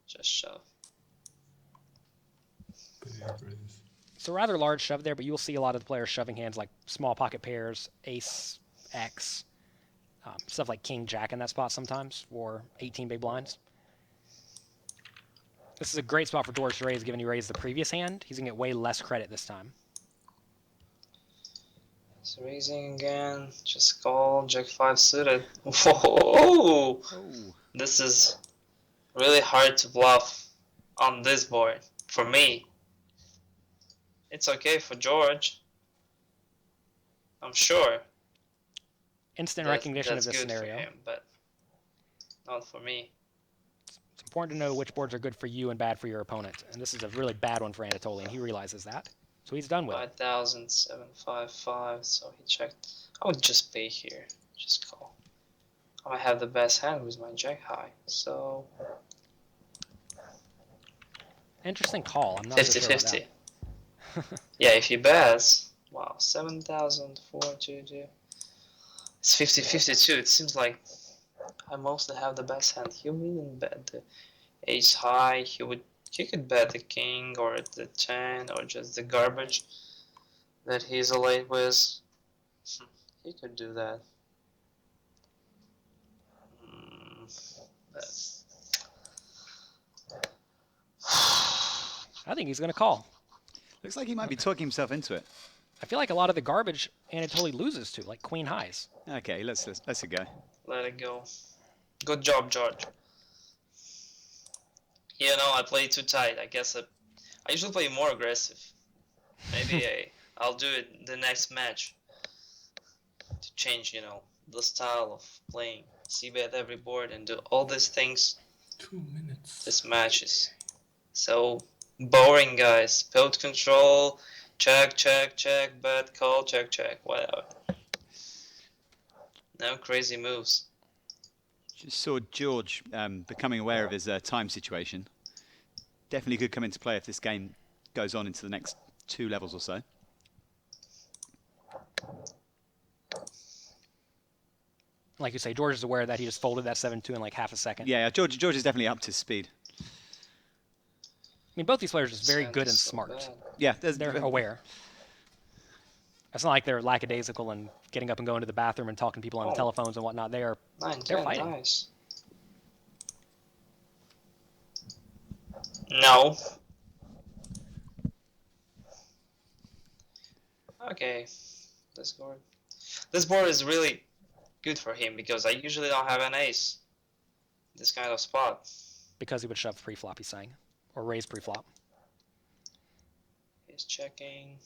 S5: Just shove.
S3: It's a rather large shove there, but you'll see a lot of the players shoving hands like small pocket pairs, ace, X, stuff like king, jack in that spot sometimes, or 18 big blinds. This is a great spot for George to raise, given he raised the previous hand. He's going to get way less credit this time.
S5: He's raising again. Just call. Jack 5 suited. Whoa!
S2: Oh.
S5: This is really hard to bluff on this board. For me. It's okay for George. I'm sure.
S3: Instant recognition of
S5: that's
S3: this
S5: good
S3: scenario.
S5: for him, but not for me.
S3: It's important to know which boards are good for you and bad for your opponent. And this is a really bad one for Anatoly, and he realizes that. So he's done with it.
S5: 5,755, so he checked. I would just pay here. Just call. I have the best hand with my jack high, so
S3: Interesting call. I'm not so sure about
S5: 50-50.
S3: that.
S5: Yeah, if he bets, wow, 7,422. It's 50-52. It seems like I mostly have the best hand. He wouldn't bet the ace high. He could bet the king or the 10 or just the garbage that he's late with. He could do that. But
S3: I think he's going to call.
S2: Looks like he might be talking himself into it.
S3: I feel like a lot of the garbage Anatoly loses to, like queen highs.
S2: Okay, let's it go.
S5: let it go. Good job, George. You know, I play too tight. I guess I usually play more aggressive. Maybe I'll do it the next match to change, you know, the style of playing. C-bet every board and do all these things.
S4: 2 minutes.
S5: This match is so boring, guys. Pot control, check, bet, call, check, whatever. No crazy moves.
S2: Just saw George becoming aware of his time situation. Definitely could come into play if this game goes on into the next 2 levels or so.
S3: Like you say, George is aware that he just folded that 7-2 in like half a second.
S2: Yeah, George is definitely up to speed.
S3: I mean, both these players are just very good and smart.
S2: Yeah,
S3: They're aware. It's not like they're lackadaisical and getting up and going to the bathroom and talking to people on the telephones and whatnot. They're
S5: 9,
S3: they're
S5: 10,
S3: fighting.
S5: nice. No. Okay, this board. This board is really good for him because I usually don't have an ace. This kind of spot.
S3: Because he would shove pre-flop, he's saying. Or raise pre-flop.
S5: He's checking.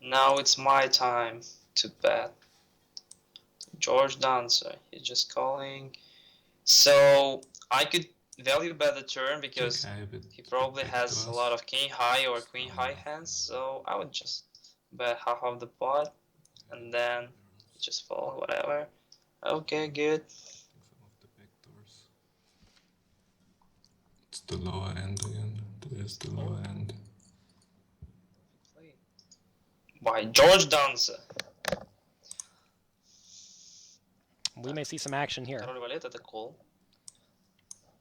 S5: Now it's my time to bet. George Danzer. He's just calling. So I could value bet the turn because
S4: Okay, but
S5: he probably
S4: back
S5: has
S4: to
S5: a
S4: us.
S5: lot of king high or queen high hands. So I would just bet half of the pot and then just fold whatever. Okay, good.
S4: Some of the backdoors. It's the lower end again. There's the lower end.
S5: By George Danzer.
S3: We may see some action here.
S5: Король валет это call.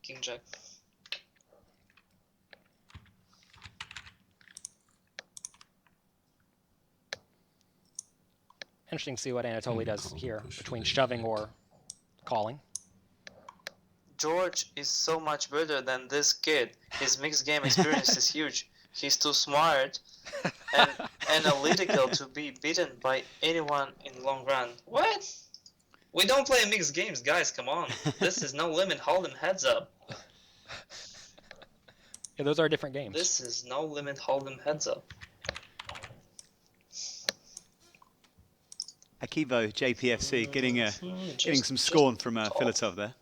S5: King Jack.
S3: Interesting to see what Anatoly does
S4: Call,
S3: here
S4: push
S3: between
S4: it,
S3: shoving
S4: check.
S3: or calling.
S5: George is so much better than this kid. His mixed game experience is huge. He's too smart and analytical to be beaten by anyone in long run. What? We don't play mixed games, guys. Come on. This is no limit. Hold'em, heads up.
S3: Yeah, those are different games.
S5: This is no limit. Hold'em, heads up.
S2: Akivo JPFC getting some scorn from Filatov there.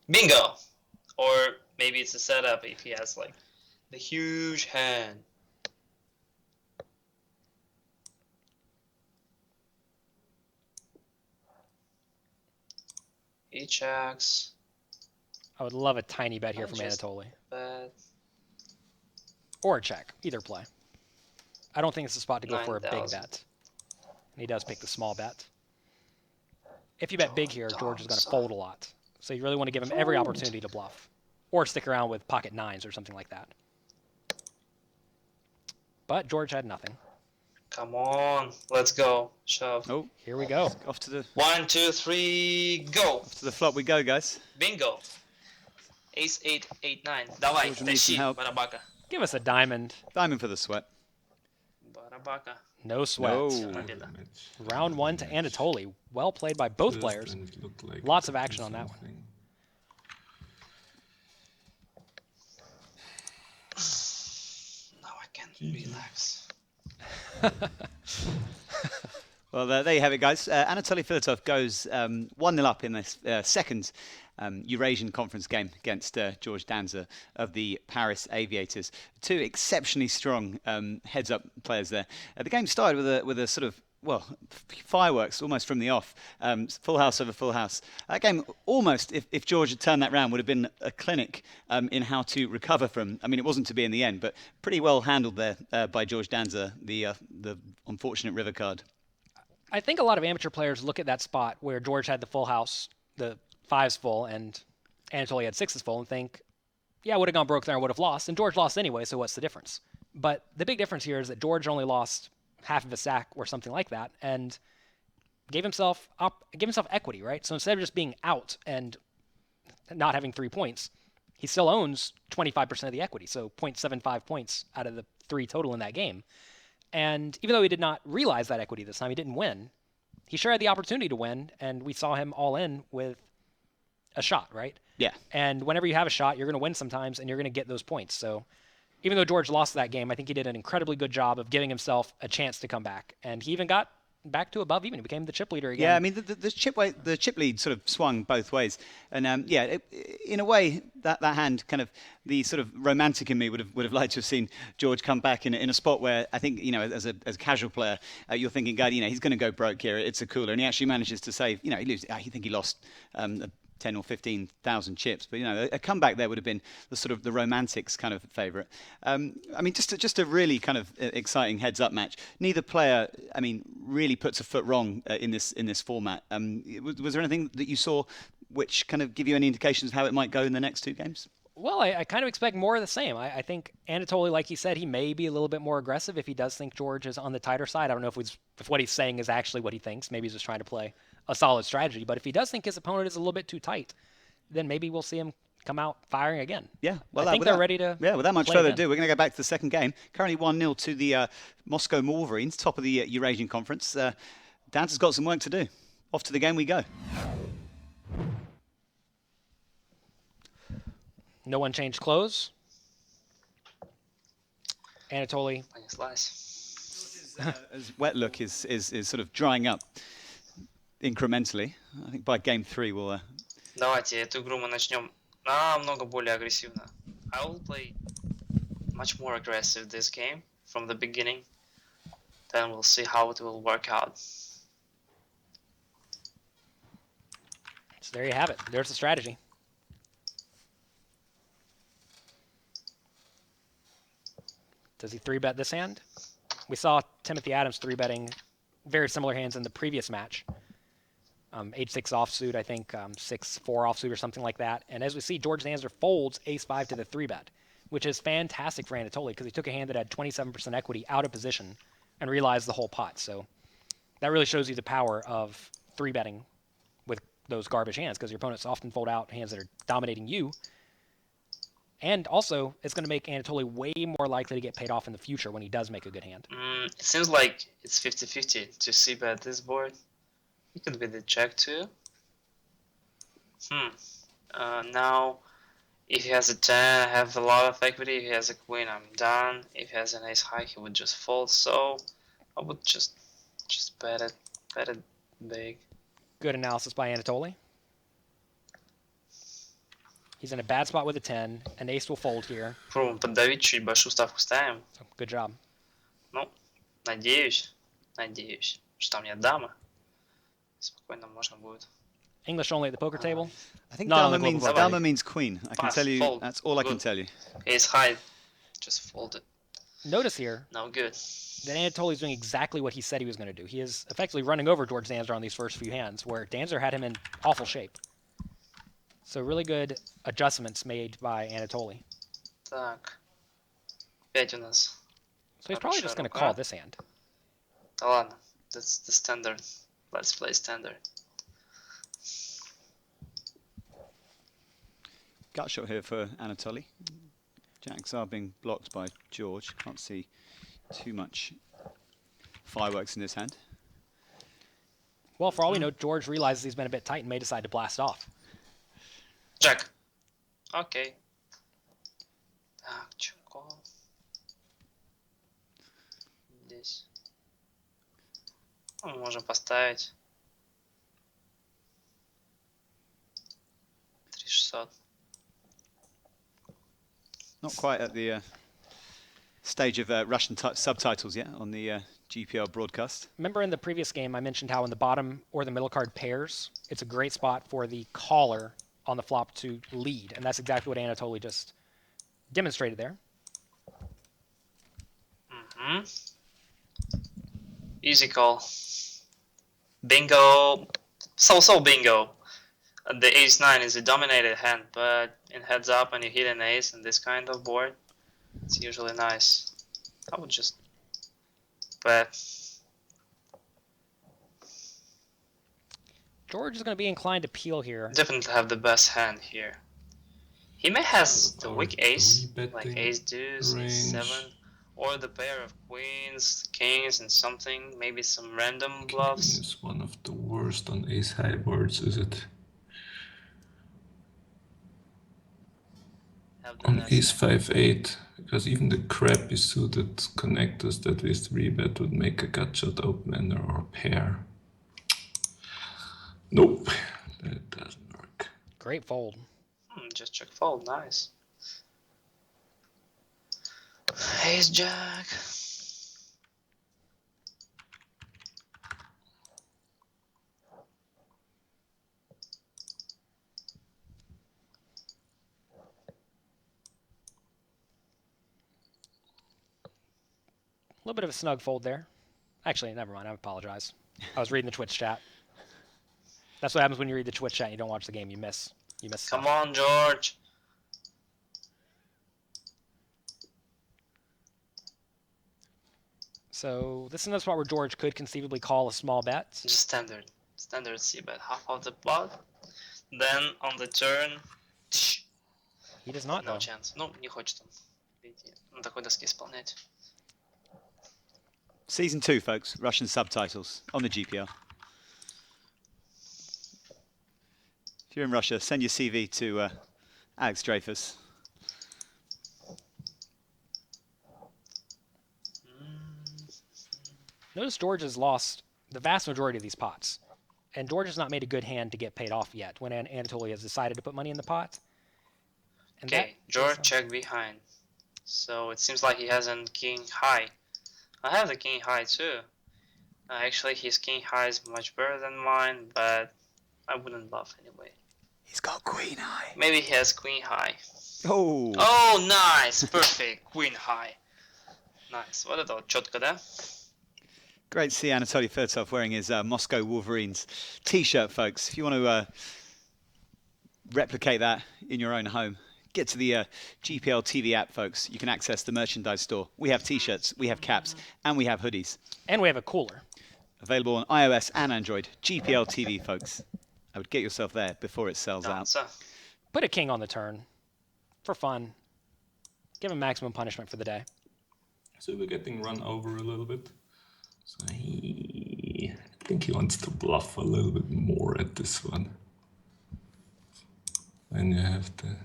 S5: Bingo! Or maybe it's a setup if he has like the huge hand. He checks.
S3: I would love a tiny bet here
S5: I
S3: from
S5: just
S3: Anatoly.
S5: Bet
S3: Or a check, either play. I don't think it's a spot to go for a big
S5: 9,000.
S3: bet. And he does pick the small bet. If you bet big here, George is going to fold a lot. So you really want to give him every opportunity to bluff. Or stick around with pocket nines or something like that. But George had nothing.
S5: Come on, let's go. Shove.
S2: Oh,
S3: Here we go.
S2: off to the
S5: 1, 2, 3, go.
S2: flop we go, guys.
S5: Bingo. Ace 8, 8, 9. Давай,
S2: George needs some
S5: тащи,
S2: help.
S5: барабака.
S3: Give us a diamond.
S2: Diamond for the sweat.
S5: Барабака.
S3: No sweat.
S2: No.
S5: Победа.
S3: Round one to Anatoly. Well played by both
S4: Just
S3: players.
S4: when it looked like
S3: Lots of
S4: it
S3: action
S4: was
S3: on that one.
S4: something.
S5: Now I can
S4: GG.
S5: relax.
S2: Well, there you have it, guys. Anatoly Filatov goes 1-0 up in this second Eurasian conference game against George Danzer of the Paris Aviators. Two exceptionally strong heads-up players there. The game started with a sort of, well, fireworks almost from the off. Full house over full house. That game almost, if George had turned that round, would have been a clinic in how to recover from. I mean, it wasn't to be in the end, but pretty well handled there by George Danzer, the unfortunate river card.
S3: I think a lot of amateur players look at that spot where George had the full house, the fives full, and Anatoly had sixes full, and think, yeah, I would have gone broke there and would have lost. And George lost anyway, so what's the difference? But the big difference here is that George only lost half of a stack or something like that, and gave himself equity, right? So instead of just being out and not having 3 points, he still owns 25% of the equity, so 0.75 points out of the 3 total in that game. And even though he did not realize that equity this time, he didn't win. He sure had the opportunity to win, and we saw him all in with a shot, right?
S2: Yeah.
S3: And whenever you have a shot, you're going to win sometimes, and you're going to get those points. So even though George lost that game, I think he did an incredibly good job of giving himself a chance to come back. And he even got back to above even. He became the chip leader again.
S2: Yeah, I mean, the chip lead sort of swung both ways. And in a way, that hand kind of, the sort of romantic in me would have liked to have seen George come back in a spot where I think, as a casual player, you're thinking, God, he's going to go broke here. It's a cooler. And he actually manages to save, I think he lost 10 or 15,000 chips, but a comeback there would have been the sort of the romantics kind of favourite. I mean, just a really kind of exciting heads-up match. Neither player, really puts a foot wrong in this format. Was there anything that you saw which kind of give you any indications of how it might go in the next two games?
S3: Well, I kind of expect more of the same. I think Anatoly, like he said, he may be a little bit more aggressive if he does think George is on the tighter side. I don't know if what he's saying is actually what he thinks. Maybe he's just trying to play a solid strategy. But if he does think his opponent is a little bit too tight, then maybe we'll see him come out firing again.
S2: Yeah, well,
S3: I think they're ready to.
S2: Yeah, without much
S3: play
S2: further
S3: again.
S2: ado, we're going to go back to the second game. Currently 1-0 to the Moscow Wolverines, top of the Eurasian Conference. Danzer's got some work to do. Off to the game we go.
S3: No one changed clothes. Anatoly.
S5: Slice.
S2: His wet look is sort of drying up incrementally. I think by game 3 we'll...
S5: Давайте эту игру мы начнем намного более агрессивно. I will play much more aggressive this game from the beginning. Then we'll see how it will work out.
S3: So there you have it. There's the strategy. Does he 3-bet this hand? We saw Timothy Adams 3-betting very similar hands in the previous match. H6 offsuit, I think 6-4 offsuit or something like that. And as we see, George Danzer folds ace-5 to the 3-bet, which is fantastic for Anatoly because he took a hand that had 27% equity out of position and realized the whole pot. So that really shows you the power of 3-betting with those garbage hands because your opponents often fold out hands that are dominating you. And also, it's going to make Anatoly way more likely to get paid off in the future when he does make a good hand.
S5: It seems like it's 50-50 to c-bet this board. It could be the check too. Now, if he has a 10, I have a lot of equity. If he has a queen, I'm done. If he has an ace high, he would just fold. So I would just bet it big.
S3: Good analysis by Anatoly. He's in a bad spot with a 10. An ace will fold here.
S5: Пробуем поддавить, чуть большую ставку ставим.
S3: So, good job.
S5: Ну, надеюсь, что там нет дамы. Спокойно можно будет.
S3: English only at the poker table.
S2: I think
S3: Not on the
S2: Dama means queen. I can
S5: Pass,
S2: tell you,
S5: fold.
S2: that's all I can
S5: Good.
S2: tell you.
S5: Ace high, just fold it.
S3: Notice here
S5: No good.
S3: that Anatoly's doing exactly what he said he was going to do. He is effectively running over George Danzer on these first few hands, where Danzer had him in awful shape. So really good adjustments made by Anatoly.
S5: Так. 5 у нас.
S3: So he's probably just going to call this hand.
S5: Да ладно. That's the standard. Let's play standard.
S2: Gut shot here for Anatoly. Jacks are being blocked by George. Can't see too much fireworks in this hand.
S3: Well, for all we know, George realizes he's been a bit tight and may decide to blast off.
S5: Jack. Окей. Так, чё, кол? Здесь. Ну, можем поставить. 3600.
S2: Not quite at the stage of Russian subtitles yet on the GPL broadcast.
S3: Remember in the previous game, I mentioned how in the bottom or the middle card pairs, it's a great spot for the caller on the flop to lead. And that's exactly what Anatoly just demonstrated there.
S5: Easy call. Bingo. So bingo. The ace-9 is a dominated hand, but in heads up when you hit an ace in this kind of board, it's usually nice. I would just bet.
S3: George is going to be inclined to peel here.
S5: Definitely have the best hand here. He may has the
S4: Or
S5: weak ace, like
S4: three-betting
S5: ace deuce, ace
S4: range.
S5: 7, or the pair of queens, kings, and something, maybe some random
S4: King
S5: bluffs.
S4: is one of the worst on ace high boards, is it?
S5: Have the
S4: On
S5: best
S4: ace
S5: hand.
S4: 5-8, because even the crappy suited connectors that with 3-bet would make a gut shot open ender or pair. Nope, that doesn't work.
S3: Great fold.
S5: Just check fold, nice. Ace jack.
S3: A little bit of a snug fold there. Actually, never mind. I apologize. I was reading the Twitch chat. That's what happens when you read the Twitch chat and you don't watch the game. You miss
S5: Come
S3: stuff.
S5: on, George.
S3: So this is another spot where George could conceivably call a small bet.
S5: Just standard c bet, half of the pot. Then on the turn,
S3: He does not,
S5: No
S3: though.
S5: chance. Ну, не хочет он, видите, на такой доске исполнять.
S2: Season 2, folks. Russian subtitles on the GPL. If you're in Russia, send your CV to Alex Dreyfus.
S3: Notice George has lost the vast majority of these pots. And George has not made a good hand to get paid off yet when Anatoly has decided to put money in the pot. And
S5: Okay, George check behind. So it seems like he has a king high. I have the king high too. Actually, his king high is much better than mine, but I wouldn't bluff anyway.
S2: He's got queen high.
S5: Maybe he has queen high.
S2: Oh.
S5: Oh, nice! Perfect. Queen high. Nice. Вот это вот четко, да?
S2: Great to see Anatoly Filatov wearing his Moscow Wolverines t-shirt, folks. If you want to replicate that in your own home, get to the GPL TV app, folks. You can access the merchandise store. We have t-shirts, we have caps, and we have hoodies.
S3: And we have a cooler.
S2: Available on iOS and Android. GPL TV, folks. I would get yourself there before it sells out.
S5: Danzer.
S3: Put a king on the turn. For fun. Give him maximum punishment for the day.
S4: So we're getting run over a little bit. So I think he wants to bluff a little bit more at this one. And you have the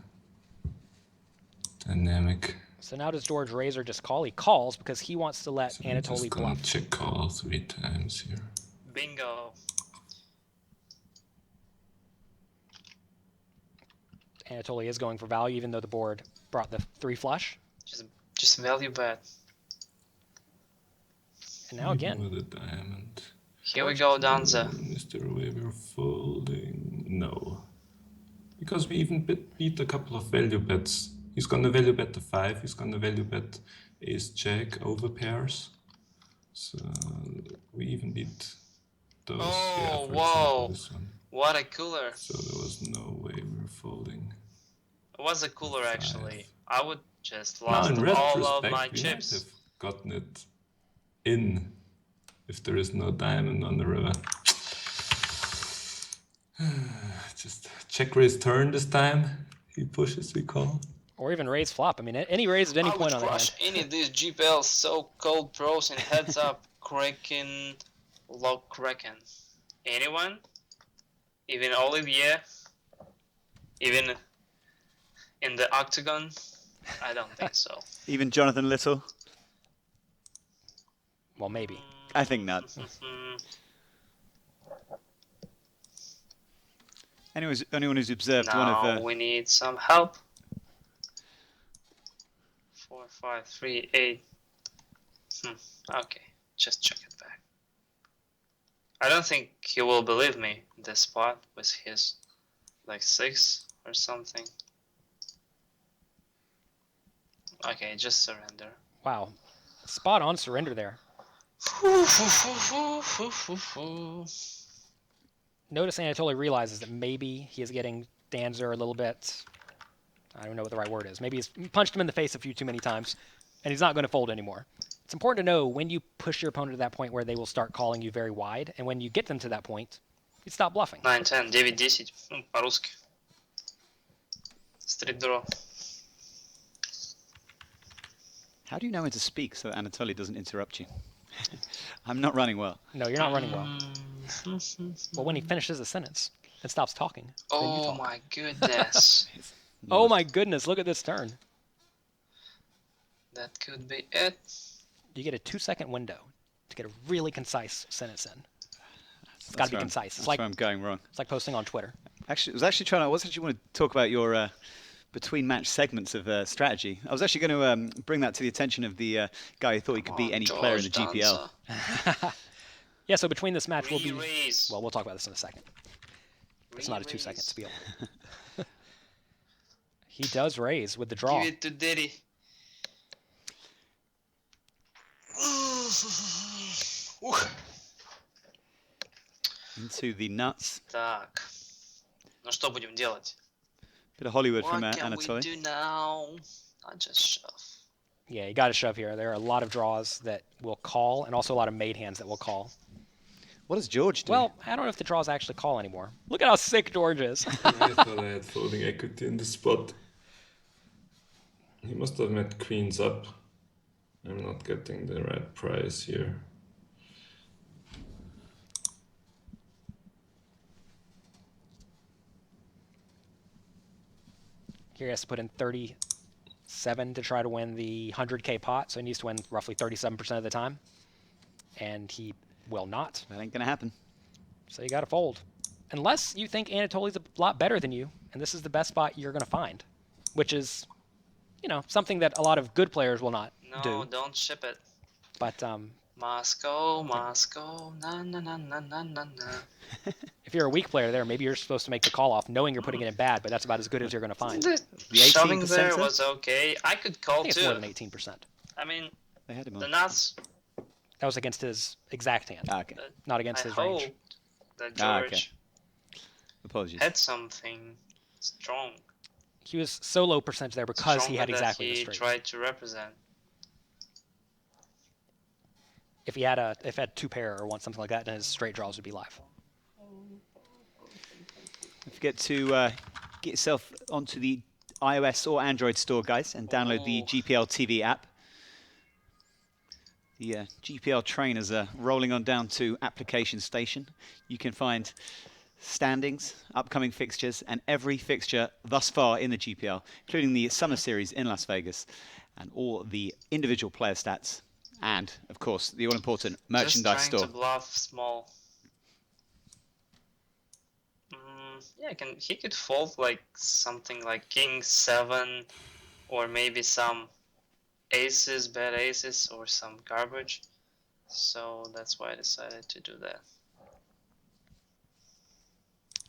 S4: dynamic.
S3: So now does George raise or just call? He calls because he wants to let
S4: So I'm
S3: Anatoly
S4: just gonna
S3: bluff.
S4: check call 3 times here.
S5: Bingo.
S3: Anatoly is going for value even though the board brought the 3 flush.
S5: Just value bet.
S3: And now again.
S4: With a diamond.
S5: Here we go, Danzer.
S4: Mr. Weber folding. No. Because we even beat a couple of value bets. He's gonna value bet the 5, he's gonna value bet ace jack over pairs. So we even beat those.
S5: Oh,
S4: for
S5: whoa.
S4: example, this one.
S5: What a cooler.
S4: So there was no way we were folding.
S5: It was a cooler, actually. I would just
S4: Now
S5: lost
S4: in
S5: all of
S4: retrospect,
S5: my
S4: we
S5: chips.
S4: might have gotten it in if there is no diamond on the river. Just check raise turn this time. He pushes, we call.
S3: Or even raise flop. I mean, any raise at any
S5: I would
S3: point on the
S5: crush
S3: hand.
S5: any of these GPL so-called pros in heads up, Kraken, low Kraken. Anyone? Even Olivier? Even in the octagon? I don't think so.
S2: Even Jonathan Little?
S3: Well, maybe.
S2: I think not. Anyone who's observed one
S5: Now
S2: of...
S5: we need some help. 4, 5, 3, 8. Okay, just check it back. I don't think he will believe me in this spot with his like 6 or something. Okay, just surrender.
S3: Wow. Spot on surrender there. Notice Anatoly realizes that maybe he is getting Danzer a little bit, I don't know what the right word is. Maybe he's punched him in the face a few too many times, and he's not going to fold anymore. It's important to know when you push your opponent to that point where they will start calling you very wide, and when you get them to that point, you stop bluffing.
S5: 9, 10, 9, 10. Ну, по-русски. Street draw.
S2: How do you know when to speak so that Anatoly doesn't interrupt you? I'm not running well.
S3: No, you're not running well. Well, when he finishes a sentence and stops talking, then you
S5: Oh
S3: talk.
S5: my goodness.
S3: Oh my goodness, look at this turn.
S5: That could be it.
S3: You get a 2-second window to get a really concise sentence in. It's got to be concise.
S2: That's where I'm going wrong.
S3: It's like posting on Twitter.
S2: Actually, I was actually want to talk about your between match segments of strategy. I was actually going to bring that to the attention of the guy who thought he could beat any player in the GPL.
S3: Yeah, so between this match, we'll be...
S5: Re-raise.
S3: Well, we'll talk about this in a second. It's not a 2-second spiel. He does raise with the draw.
S5: Give it to Diddy.
S2: Into the nuts.
S5: Так. Ну что будем делать?
S2: Bit of Hollywood
S5: What
S2: from
S5: can we
S2: Anatoly.
S5: do now? I just shove.
S3: Yeah, you got to shove here. There are a lot of draws that will call, and also a lot of made hands that will call.
S2: What does George do?
S3: Well, I don't know if the draws actually call anymore. Look at how sick George is.
S4: I thought I had folding equity in the spot. He must have met queens up. I'm not getting the right price here.
S3: Here he has to put in 37 to try to win the 100K pot, so he needs to win roughly 37% of the time. And he will not.
S2: That ain't going to happen.
S3: So you got to fold. Unless you think Anatoly's a lot better than you, and this is the best spot you're going to find, which is, you know, something that a lot of good players will not do.
S5: No, don't ship it.
S3: But
S5: Moscow, Moscow, na na na na na na na.
S3: if you're a weak player there, maybe you're supposed to make the call off knowing you're putting it in bad, but that's about as good as you're going to find.
S5: The
S2: The
S5: shoving
S2: 18%
S5: there
S2: there?
S5: was okay. I could call
S3: I think
S5: too.
S3: it's more than 18%.
S5: I mean,
S2: They had him
S5: the
S2: on.
S5: nuts.
S3: That was against his exact hand,
S2: Ah, okay.
S3: not against
S5: I
S3: his
S5: hoped
S3: range.
S5: that
S2: Ah, okay.
S5: George
S2: Apologies.
S5: had something strong.
S3: He was so low percentage there because he
S5: Stronger
S3: had
S5: that
S3: exactly the
S5: he
S3: straight.
S5: tried to represent.
S3: If he had two pair or something like that, then his straight draws would be live.
S2: Don't forget to get yourself onto the iOS or Android store, guys, and download the
S5: Oh.
S2: GPL TV app. The GPL trainers are rolling on down to application station. You can find standings, upcoming fixtures, and every fixture thus far in the GPL, including the Summer Series in Las Vegas, and all the individual player stats, and, of course, the all-important merchandise
S5: Just trying
S2: store.
S5: to bluff small. Yeah, he could fold like something like King 7, or maybe some aces, bad aces, or some garbage. So that's why I decided to do that.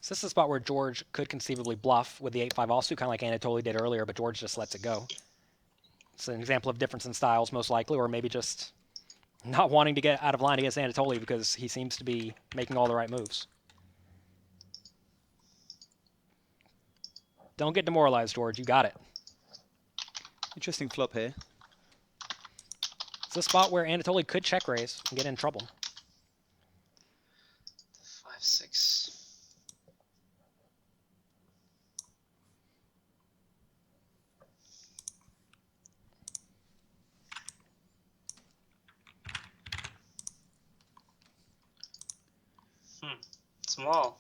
S3: So this is a spot where George could conceivably bluff with the 8-5 offsuit, kind of like Anatoly did earlier, but George just lets it go. It's an example of difference in styles, most likely, or maybe just not wanting to get out of line against Anatoly because he seems to be making all the right moves. Don't get demoralized, George. You got it.
S2: Interesting flop here.
S3: It's a spot where Anatoly could check raise and get in trouble.
S5: 5-6. Small.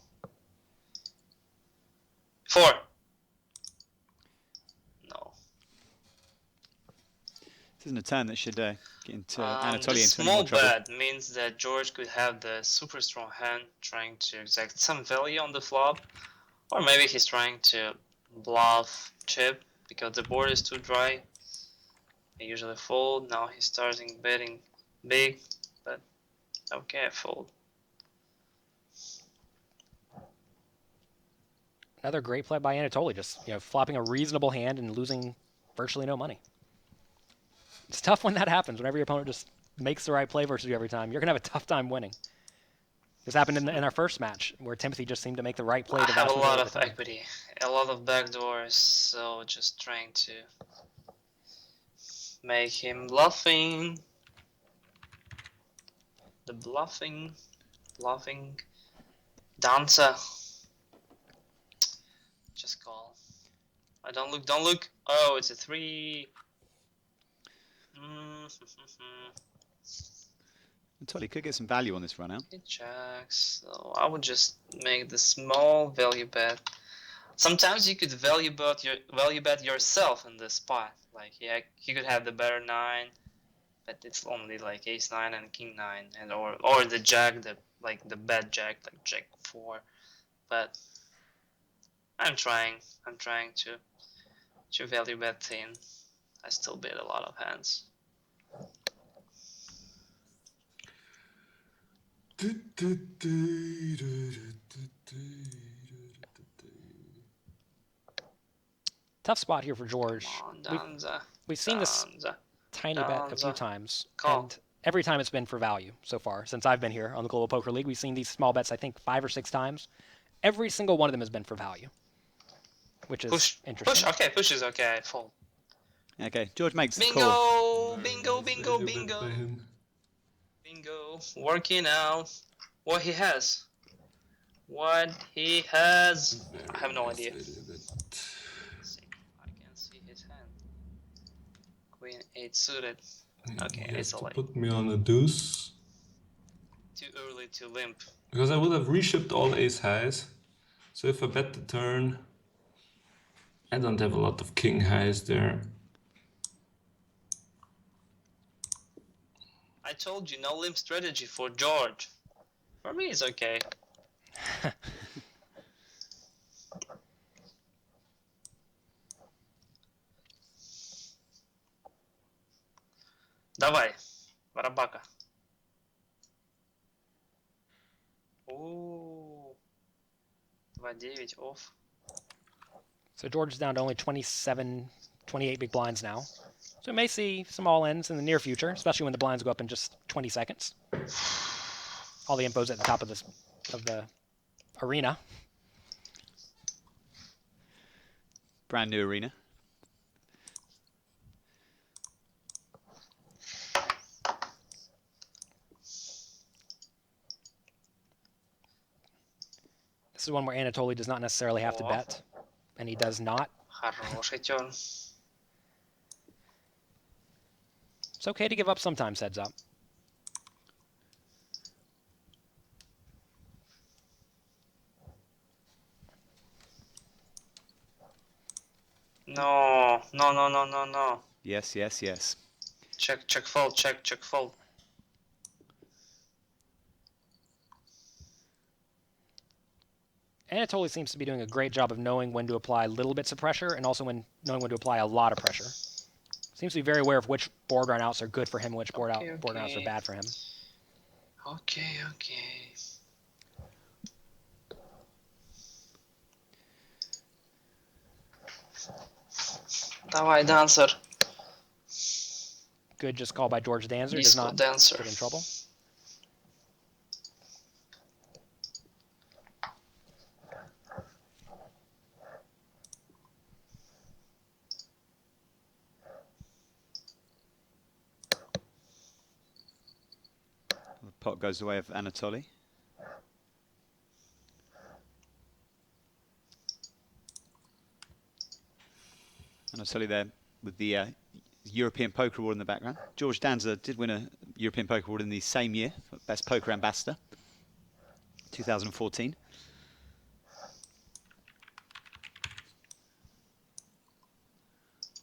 S5: 4. No.
S2: This isn't a turn that should get into
S5: The
S2: Anatoly into any
S5: small
S2: more trouble.
S5: bet means that George could have the super strong hand trying to exact some value on the flop, or maybe he's trying to bluff chip because the board is too dry. I usually fold. Now he's starting betting big, but okay, I fold.
S3: Another great play by Anatoly, just flopping a reasonable hand and losing virtually no money. It's tough when that happens. Whenever your opponent just makes the right play versus you every time, you're gonna have a tough time winning. This happened in our first match where Timothy just seemed to make the right play.
S5: I
S3: the
S5: have
S3: vast
S5: a lot
S3: majority
S5: of
S3: the time.
S5: equity, a lot of backdoors, so just trying to make him bluffing. The bluffing Danzer. Just call. I don't look. Oh, it's a 3.
S2: Anatoly could get some value on this run out.
S5: It checks. So I would just make the small value bet. Sometimes you could value bet yourself in this spot. Like he could have the better 9, but it's only like ace 9 and king 9, and or the jack, the bad jack, like jack 4. But I'm trying to value bet thin. I still bet a lot of hands.
S3: Tough spot here for George.
S5: Come on, Danzer.
S3: We've seen this
S5: Danzer.
S3: tiny bet a few
S5: Danzer.
S3: times,
S5: Call.
S3: and every time it's been for value so far. Since I've been here on the Global Poker League, we've seen these small bets, I think, 5 or 6 times. Every single one of them has been for value, which is
S5: Push.
S3: interesting.
S5: Okay, push is okay. I fold.
S2: Okay, George makes the call.
S5: Bingo! Bingo!
S4: Value bet
S5: Bingo!
S4: by
S5: Bingo!
S4: him.
S5: Bingo! Working out. What he has. What he has. I have no
S4: Very nice
S5: idea.
S4: value bet.
S5: See, I can see his hand. Queen 8 suited. Okay,
S4: He has
S5: it's
S4: to
S5: alright.
S4: put me on a deuce.
S5: Too early to limp.
S4: Because I would have reshipped all ace highs. So if I bet the turn, I don't have a lot of king highs there.
S5: I told you, no limp strategy for George. For me, it's okay. Давай, Барабака. Ooh. 2-9 off.
S3: So George is down to only 27, 28 big blinds now. So we may see some all-ins in the near future, especially when the blinds go up in just 20 seconds. All the info's at the top of the arena.
S2: Brand new arena.
S3: This is one where Anatoly does not necessarily have to bet, and he does not.
S5: Хороший turn.
S3: It's okay to give up sometimes, heads up.
S5: No, no, no, no, no, no.
S2: Yes, yes, yes.
S5: Check, check, fold, check, check, fold.
S3: Anatoly seems to be doing a great job of knowing when to apply little bits of pressure and also knowing when to apply a lot of pressure. Seems to be very aware of which board run outs are good for him, which board run outs are bad for him.
S5: Okay, okay. Давай, Danzer.
S3: Good just call by George Danzer. Does
S5: Disco
S3: not
S5: Dancer.
S3: get in trouble.
S2: The pot goes the way of Anatoly. Anatoly there with the European Poker Award in the background. George Danzer did win a European Poker Award in the same year, Best Poker Ambassador, 2014.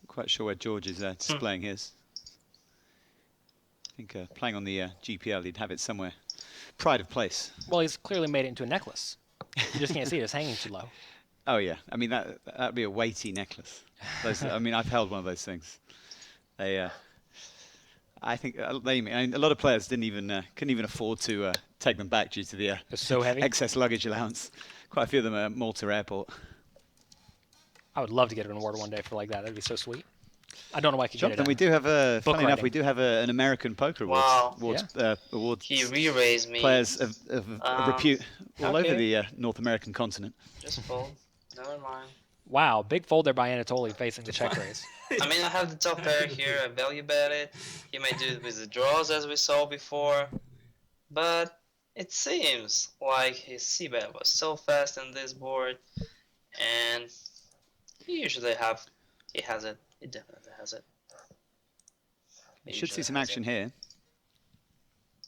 S2: Quite sure where George is displaying his. I think playing on the GPL, he'd have it somewhere. Pride of place.
S3: Well, he's clearly made it into a necklace. You just can't see it. It's hanging too low.
S2: Oh yeah, I mean that'd be a weighty necklace. I mean, I've held one of those things. They, I think a lot of players couldn't even afford to take them back due to the
S3: It's so heavy.
S2: excess luggage allowance. Quite a few of them are at Malta Airport.
S3: I would love to get an award one day for like that. That'd be so sweet. I don't know why I could get it.
S2: Jonathan, we do have a
S3: book
S2: funny enough,
S3: writing.
S2: we do have an American Poker
S5: Wow.
S2: awards
S5: He re-raised me.
S2: players of repute all over
S5: okay.
S2: the North American continent.
S5: Just fold. Never mind.
S3: Wow, big fold there by Anatoly facing the check raise.
S5: I mean, I have the top pair here. I value bet it. He may do it with the draws as we saw before. But it seems like his c-bet was so fast in this board. And he usually he has it. He definitely has it.
S2: You should see some action here.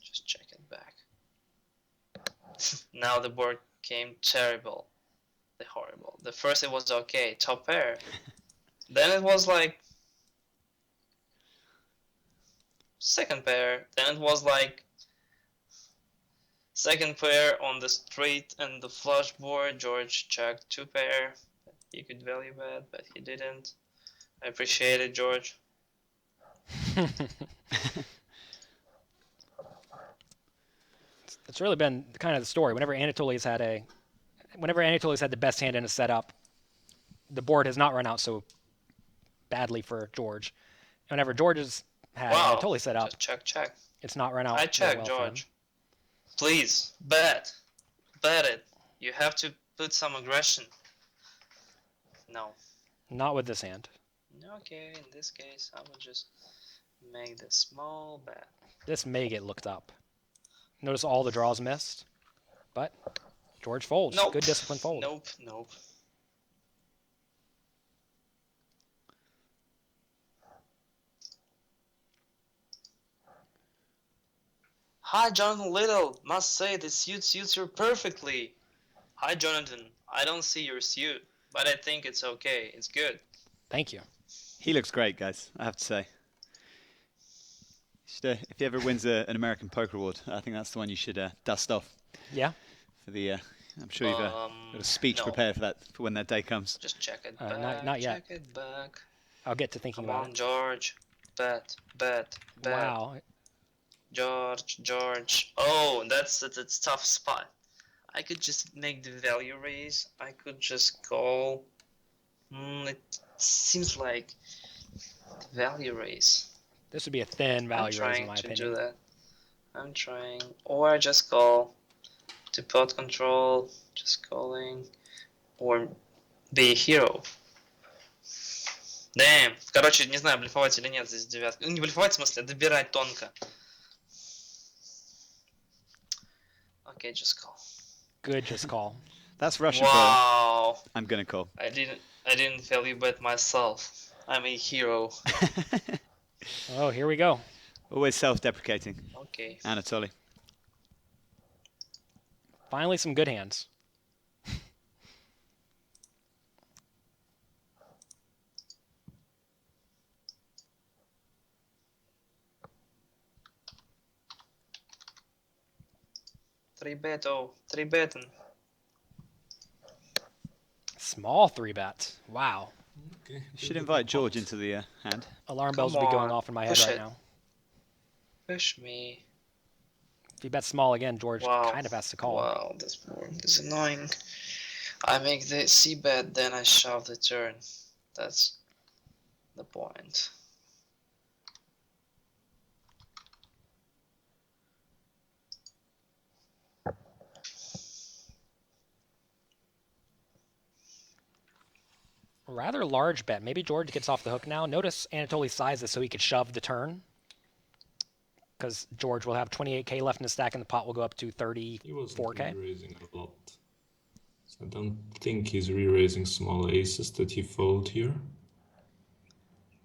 S5: Just check it back. Now the board came terrible. Horrible. The first it was okay, top pair. Then it was like second pair. Then it was like second pair on the straight and the flush board. George checked two pair. He could value bet, but he didn't. I appreciate it, George.
S3: It's really been kind of the story. Whenever Anatoly's had the best hand in a setup, the board has not run out so badly for George. Whenever George has had Anatoly set up,
S5: just check.
S3: it's not run out.
S5: I check,
S3: well for him.
S5: George. Please, bet it. You have to put some aggression. No.
S3: Not with this hand.
S5: Okay, in this case, I will just make the small bet.
S3: This may get looked up. Notice all the draws missed, but George folds.
S5: Nope.
S3: Good discipline fold.
S5: Nope. Hi, Jonathan Little. Must say, this suit suits you perfectly. Hi, Jonathan. I don't see your suit, but I think it's okay. It's good.
S3: Thank you.
S2: He looks great, guys, I have to say. If he ever wins an American Poker Award, I think that's the one you should dust off.
S3: Yeah.
S2: For the, I'm sure you've got a speech
S5: No.
S2: prepared for that, for when that day comes.
S5: Just check it back.
S3: Not yet.
S5: Check it back.
S3: I'll get to thinking
S5: Come
S3: about
S5: on,
S3: it.
S5: George. Bet.
S3: Wow.
S5: George. Oh, that's a tough spot. I could just make the value raise. I could just call. It seems like the value raise.
S3: This would be a thin value raise, in my
S5: I'm trying to
S3: opinion.
S5: do that. I'm trying. Or I just call to pot control. Just calling. Or be a hero. Damn. Короче, не знаю, блефовать или нет здесь девятка. Ну, не блефовать, в смысле, добирать тонко. Okay, just call.
S3: Good, just call.
S2: That's Russian.
S5: Wow.
S2: I'm gonna call.
S5: I didn't value bet myself. I'm a hero.
S3: Oh, here we go.
S2: Always self-deprecating.
S5: Okay.
S2: Anatoly.
S3: Finally, some good hands.
S5: Three betting.
S3: Small 3-bet. Wow.
S4: Okay.
S2: Should invite George into the hand.
S3: Alarm
S5: Come
S3: bells will be going
S5: on,
S3: off in my head
S5: push
S3: right
S5: it.
S3: now.
S5: Push me.
S3: If he bets small again, George
S5: Wow.
S3: kind of has to call.
S5: Wow, this board is annoying. I make the C bet, then I shove the turn. That's the point.
S3: Rather large bet. Maybe George gets off the hook now. Notice Anatoly sizes so he could shove the turn. Because George will have 28k left in the stack and the pot will go up to
S4: He wasn't
S3: 34k.
S4: re-raising a lot. So I don't think he's re-raising small aces that he fold here.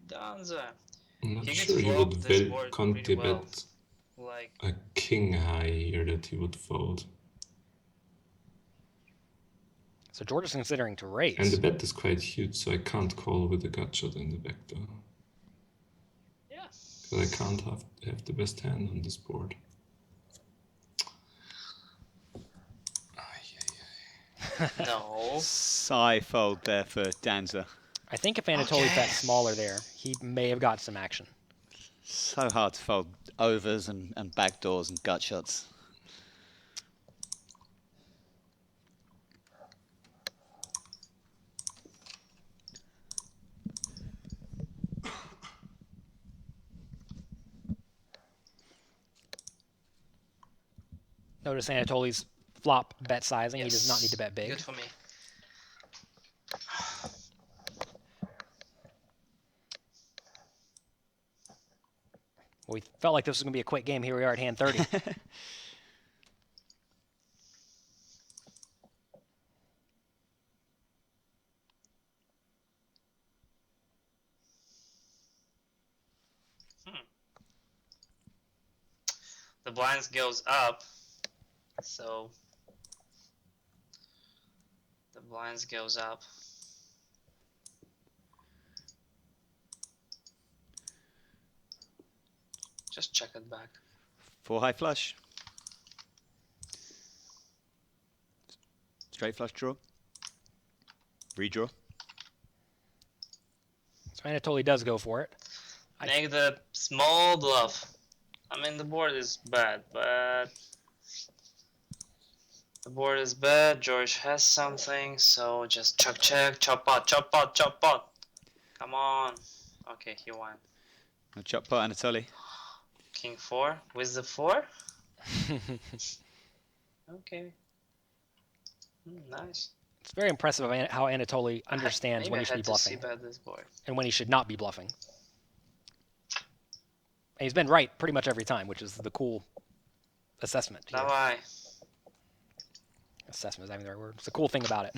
S5: Danzer.
S4: I'm not
S5: He could
S4: sure he
S5: flop
S4: would
S5: this board
S4: Conti
S5: pretty well.
S4: bet
S5: Like,
S4: a king high here that he would fold.
S3: So George is considering to
S4: And
S3: raise.
S4: the bet is quite huge, so I can't call with a gut shot in the back door.
S5: yeah.
S4: Because I can't have the best hand on this board.
S5: No.
S2: Side fold there for Danzer.
S3: I think if Anatoly
S5: Okay.
S3: bets smaller there, he may have got some action.
S2: So hard to fold overs and backdoors and gut shots.
S3: Notice Anatoly's flop bet sizing. He does not
S5: Yes.
S3: need to bet big.
S5: Good for me.
S3: We felt like this was going to be a quick game. Here we are at hand 30.
S5: The blinds goes up, so the blinds goes up. Just check it back.
S2: 4 high flush. Straight flush draw. Redraw.
S3: So Anatoly does go for it.
S5: Make the small bluff. I mean, the board is bad, but the board is bad. George has something, so just check, chop pot, chop pot, chop pot. Come on. Okay, he won.
S2: No chop pot, Anatoly.
S5: King 4 with the 4. Okay. Nice.
S3: It's very impressive of how Anatoly understands
S5: Maybe
S3: when
S5: I
S3: he should be
S5: had to see
S3: bluffing
S5: bet this board.
S3: and when he should not be bluffing. And he's been right pretty much every time, which is the cool assessment here.
S5: Давай.
S3: Assessment is not even the right word. It's the cool thing about it.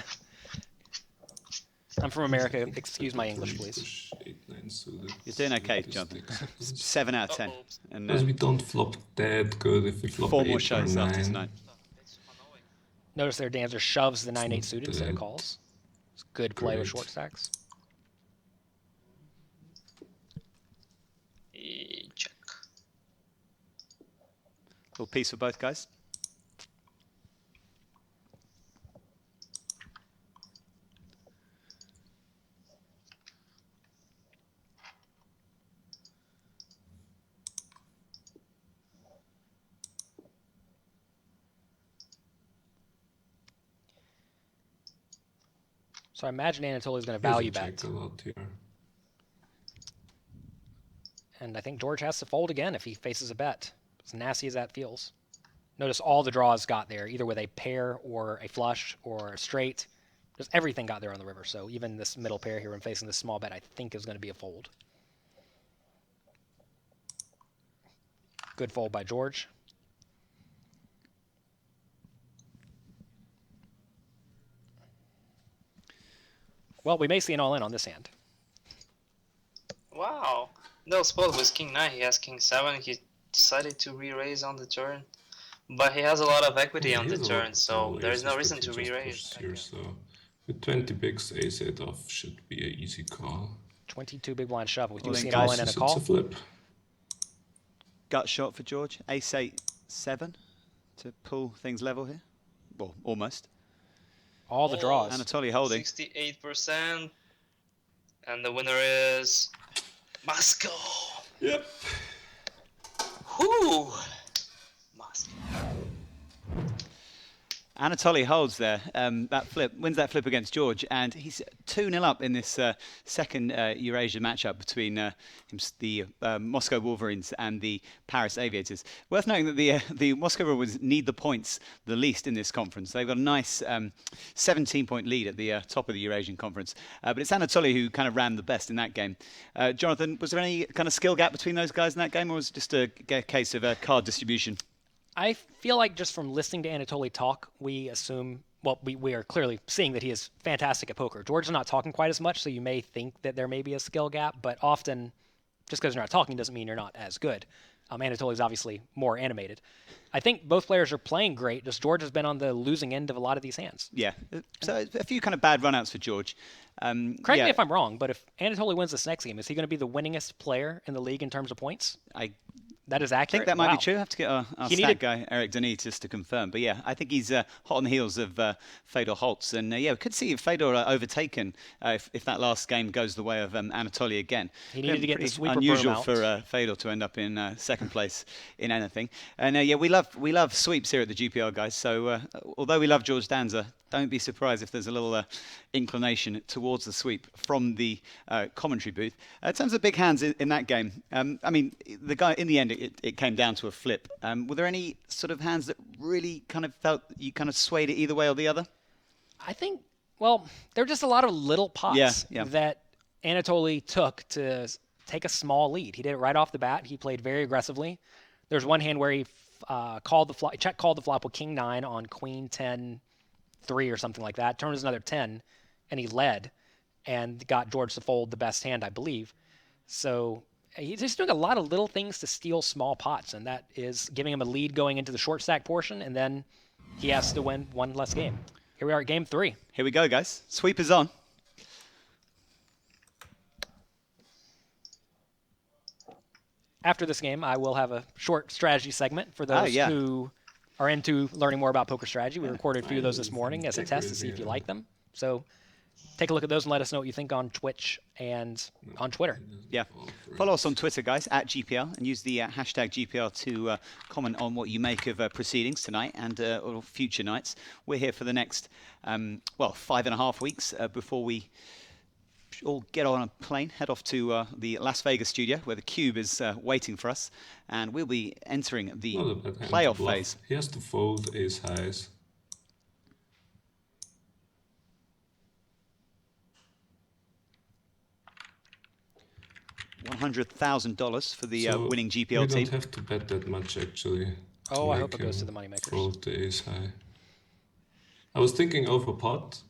S3: I'm from America. Excuse my English, please.
S4: Push 8-9 suited.
S2: You're doing okay,
S4: This
S2: Jonathan.
S4: takes-
S2: 7 out of 10.
S5: Uh-oh.
S2: And
S4: Because we don't flop that good if we flop
S2: 4
S4: 8
S2: more
S4: or
S2: shows
S4: 9.
S2: after tonight.
S5: It's annoying.
S3: Notice there, Danzer shoves the 9-8
S4: not
S3: suited instead of
S4: bad.
S3: calls. It's good play with
S4: Great.
S3: short stacks.
S5: Check.
S2: Little piece for both guys.
S3: So I imagine Anatoly's going to
S4: Here's a
S3: value bet.
S4: check a lot here.
S3: And I think George has to fold again if he faces a bet. As nasty as that feels. Notice all the draws got there, either with a pair or a flush or a straight. Just everything got there on the river. So even this middle pair here when facing this small bet, I think is going to be a fold. Good fold by George. Well, we may see an all-in on this hand.
S5: Wow. No spot with king 9. He has king 7. He decided to re-raise on the turn. But he has a lot of equity
S4: Yeah,
S5: on
S4: he
S5: the
S4: has a lot
S5: turn,
S4: of
S5: so
S4: small
S5: there is no
S4: aces,
S5: reason
S4: but
S5: to
S4: he just
S5: re-raise.
S4: pushed here, so with 20 bigs, ace-8 off should be an easy call.
S3: 22 big blind shove. We do
S2: All in,
S3: see an
S2: guys.
S3: all-in and a
S4: It's
S3: call.
S4: a flip.
S2: Gut shot for George. Ace 8, 7 to pull things level here. Well, almost.
S3: All the draws.
S2: Anatoly holding.
S5: 68%. And the winner is Moscow.
S4: Yep.
S5: Whoo! Moscow.
S2: Anatoly holds there. That flip wins that flip against George, and he's 2-0 up in this second Eurasia matchup between the Moscow Wolverines and the Paris Aviators. Worth noting that the Moscow Wolverines need the points the least in this conference. They've got a nice 17-point lead at the top of the Eurasian conference, but it's Anatoly who kind of ran the best in that game. Jonathan, was there any kind of skill gap between those guys in that game, or was it just a case of card distribution?
S3: I feel like just from listening to Anatoly talk, we assume, well, we are clearly seeing that he is fantastic at poker. George is not talking quite as much, so you may think that there may be a skill gap, but often just because you're not talking doesn't mean you're not as good. Anatoly is obviously more animated. I think both players are playing great, just George has been on the losing end of a lot of these hands.
S2: Yeah, so a few kind of bad runouts for George.
S3: Correct me if I'm wrong, but if Anatoly wins this next game, is he going to be the winningest player in the league in terms of points? That is accurate.
S2: I think that might
S3: Wow.
S2: be true. I have to get our stat guy, Eric Denis, just to confirm. But yeah, I think he's hot on the heels of Fedor Holtz. And yeah, we could see Fedor overtaken if that last game goes the way of Anatoly again.
S3: He needed to get the sweeper
S2: unusual
S3: broom
S2: for
S3: out.
S2: Fedor to end up in second place in anything. And yeah, we love sweeps here at the GPL, guys. So although we love George Danzer, don't be surprised if there's a little inclination towards the sweep from the commentary booth. In terms of big hands in that game, I mean, the guy in the end, it came down to a flip. Were there any sort of hands that really kind of felt you kind of swayed it either way or the other?
S3: I think, well, there are just a lot of little pots
S2: Yeah.
S3: that Anatoly took to take a small lead. He did it right off the bat. He played very aggressively. There's one hand where he called the flop with king 9 on queen 10-3 or something like that. Turn was another 10, and he led and got George to fold the best hand, I believe. So he's just doing a lot of little things to steal small pots, and that is giving him a lead going into the short stack portion, and then he has to win one less game. Here we are at game 3.
S2: Here we go, guys. Sweep is on.
S3: After this game, I will have a short strategy segment for those who are into learning more about poker strategy. We recorded a few of those this morning as a test to see if you like them. So take a look at those and let us know what you think on Twitch and on Twitter.
S2: Yeah. Follow us on Twitter, guys, at GPL, and use the hashtag GPL to comment on what you make of proceedings tonight and or future nights. We're here for the next, 5.5 weeks before we all get on a plane, head off to the Las Vegas studio where the Cube is waiting for us, and we'll be entering the
S4: Not a bad hand to
S2: playoff
S4: bluff.
S2: phase.
S4: He has to fold ace highs.
S2: $100,000 for the
S4: So
S2: winning
S4: we
S2: GPL team.
S4: don't have to bet that much actually.
S3: Oh, I hope
S4: make
S3: it goes to
S4: him
S3: the moneymakers.
S4: Fold the ace high. I was thinking over pot,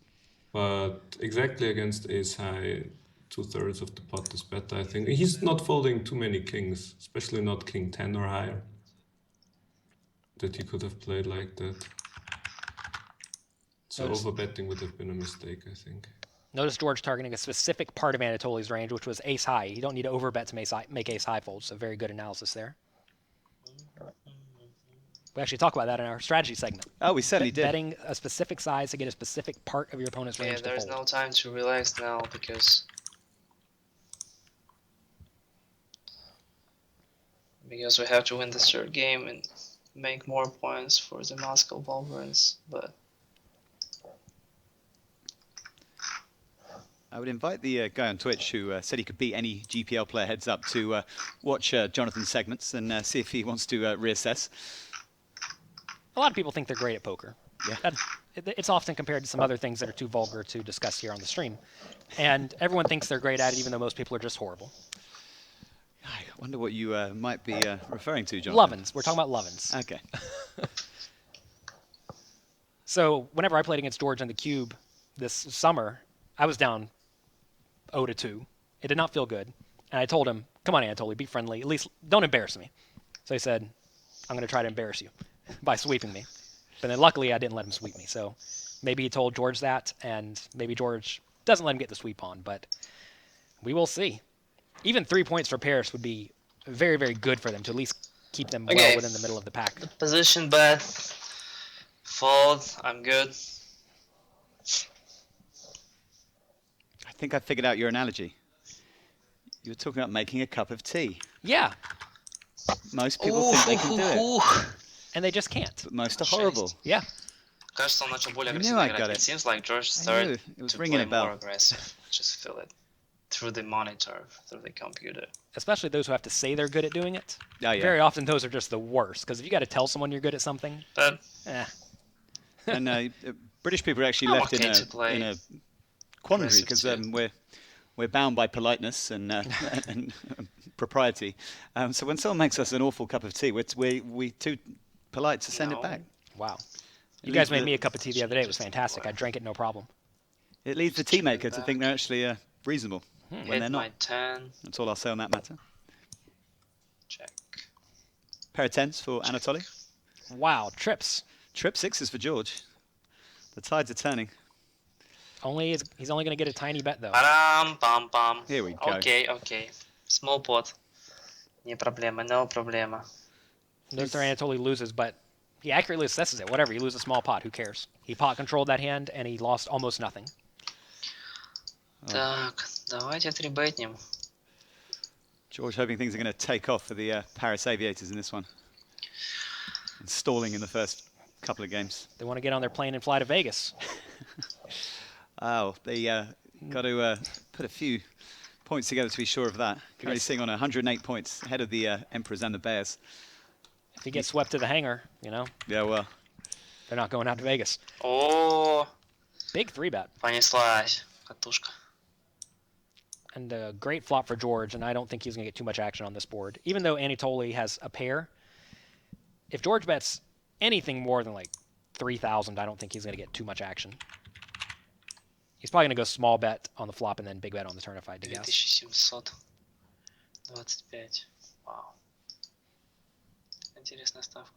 S4: But exactly against ace high, 2/3 of the pot is better, I think. He's not folding too many kings, especially not king 10 or higher, that he could have played like that. So
S3: Notice-
S4: overbetting would have been a mistake, I think.
S3: Notice George targeting a specific part of Anatoly's range, which was ace high. You don't need to overbet to make ace high folds, so very good analysis there. We actually talk about that in our strategy segment.
S2: Oh, we certainly did.
S3: Betting a specific size to get a specific part of your opponent's range
S5: Yeah,
S3: to
S5: there's
S3: fold.
S5: no time to relax now because we have to win the third game and make more points for the Moscow Wolverines. But
S2: I would invite the guy on Twitch who said he could beat any GPL player heads up to watch Jonathan's segments and see if he wants to reassess.
S3: A lot of people think they're great at poker.
S2: Yeah.
S3: It's often compared to some other things that are too vulgar to discuss here on the stream. And everyone thinks they're great at it, even though most people are just horrible.
S2: I wonder what you might be referring to, Jonathan.
S3: Lovins. We're talking about Lovins.
S2: Okay.
S3: So whenever I played against George in the cube this summer, I was down 0-2. It did not feel good. And I told him, come on, Anatoly, be friendly. At least don't embarrass me. So he said, I'm going to try to embarrass you by sweeping me. But then luckily I didn't let him sweep me. So maybe he told George that, and maybe George doesn't let him get the sweep on. But we will see. Even 3 points for Paris would be very, very good for them to at least keep them well
S5: Okay.
S3: within the middle of the pack.
S5: position bet, fold. I'm good.
S2: I think I figured out your analogy. You were talking about making a cup of tea.
S3: Yeah,
S2: Most people think they can do it,
S3: and they just can't.
S2: but most are horrible.
S3: Yeah.
S5: Кажется, он начал более
S2: I knew
S5: агрессивно
S2: I
S5: играть.
S2: got
S5: It
S2: it.
S5: seems like George
S2: I knew
S5: started
S2: it was
S5: to
S2: ringing
S5: play
S2: a bell.
S5: more aggressive. Just feel it through the monitor, through the computer.
S3: Especially those who have to say they're good at doing it.
S2: Oh, yeah.
S3: Very often those are just the worst, because if you got to tell someone you're good at something,
S5: But
S2: And British people are actually
S5: I'm
S2: left
S5: okay to play
S2: in a quandary
S5: aggressive
S2: because
S5: too.
S2: we're bound by politeness and, and propriety. So when someone makes us an awful cup of tea, we're too polite to send it
S5: No.
S2: back.
S3: wow. You
S2: It
S3: guys
S2: leaves
S3: made
S2: the-
S3: me a cup of tea the other day. It was fantastic. I drank it no problem.
S2: It leaves the tea maker to think they're actually reasonable when
S5: hit
S2: they're
S5: my
S2: not.
S5: 10.
S2: That's all I'll say on that matter.
S5: Check.
S2: Pair of tens for Anatoly.
S3: Wow, trips.
S2: Trip sixes for George. The tides are turning.
S3: He's only going to get a tiny bet, though.
S5: Param, pam, pam.
S2: Here we go.
S5: Okay. Small pot. Не проблема, no problema.
S3: Notice Anatoly loses, but he accurately assesses it. Whatever, he loses a small pot. Who cares? He pot controlled that hand, and he lost almost nothing.
S5: Так, давайте трибетнем.
S2: George hoping things are going to take off for the Paris Aviators in this one. And stalling in the first couple of games.
S3: They want to get on their plane and fly to Vegas.
S2: Oh, they got to put a few points together to be sure of that. Currently
S3: Yes.
S2: sitting on 108 points ahead of the Emperors and the Bears.
S3: If he gets swept to the hangar,
S2: Yeah, well,
S3: they're not going out to Vegas.
S5: О,
S3: Big 3-bet.
S5: понеслась. Катушка.
S3: And a great flop for George, and I don't think he's going to get too much action on this board. Even though Anatoly has a pair, if George bets anything more than like 3,000, I don't think he's going to get too much action. He's probably going to go small bet on the flop and then big bet on the turn if I had to guess.
S5: 2725. Вау. Интересная ставка.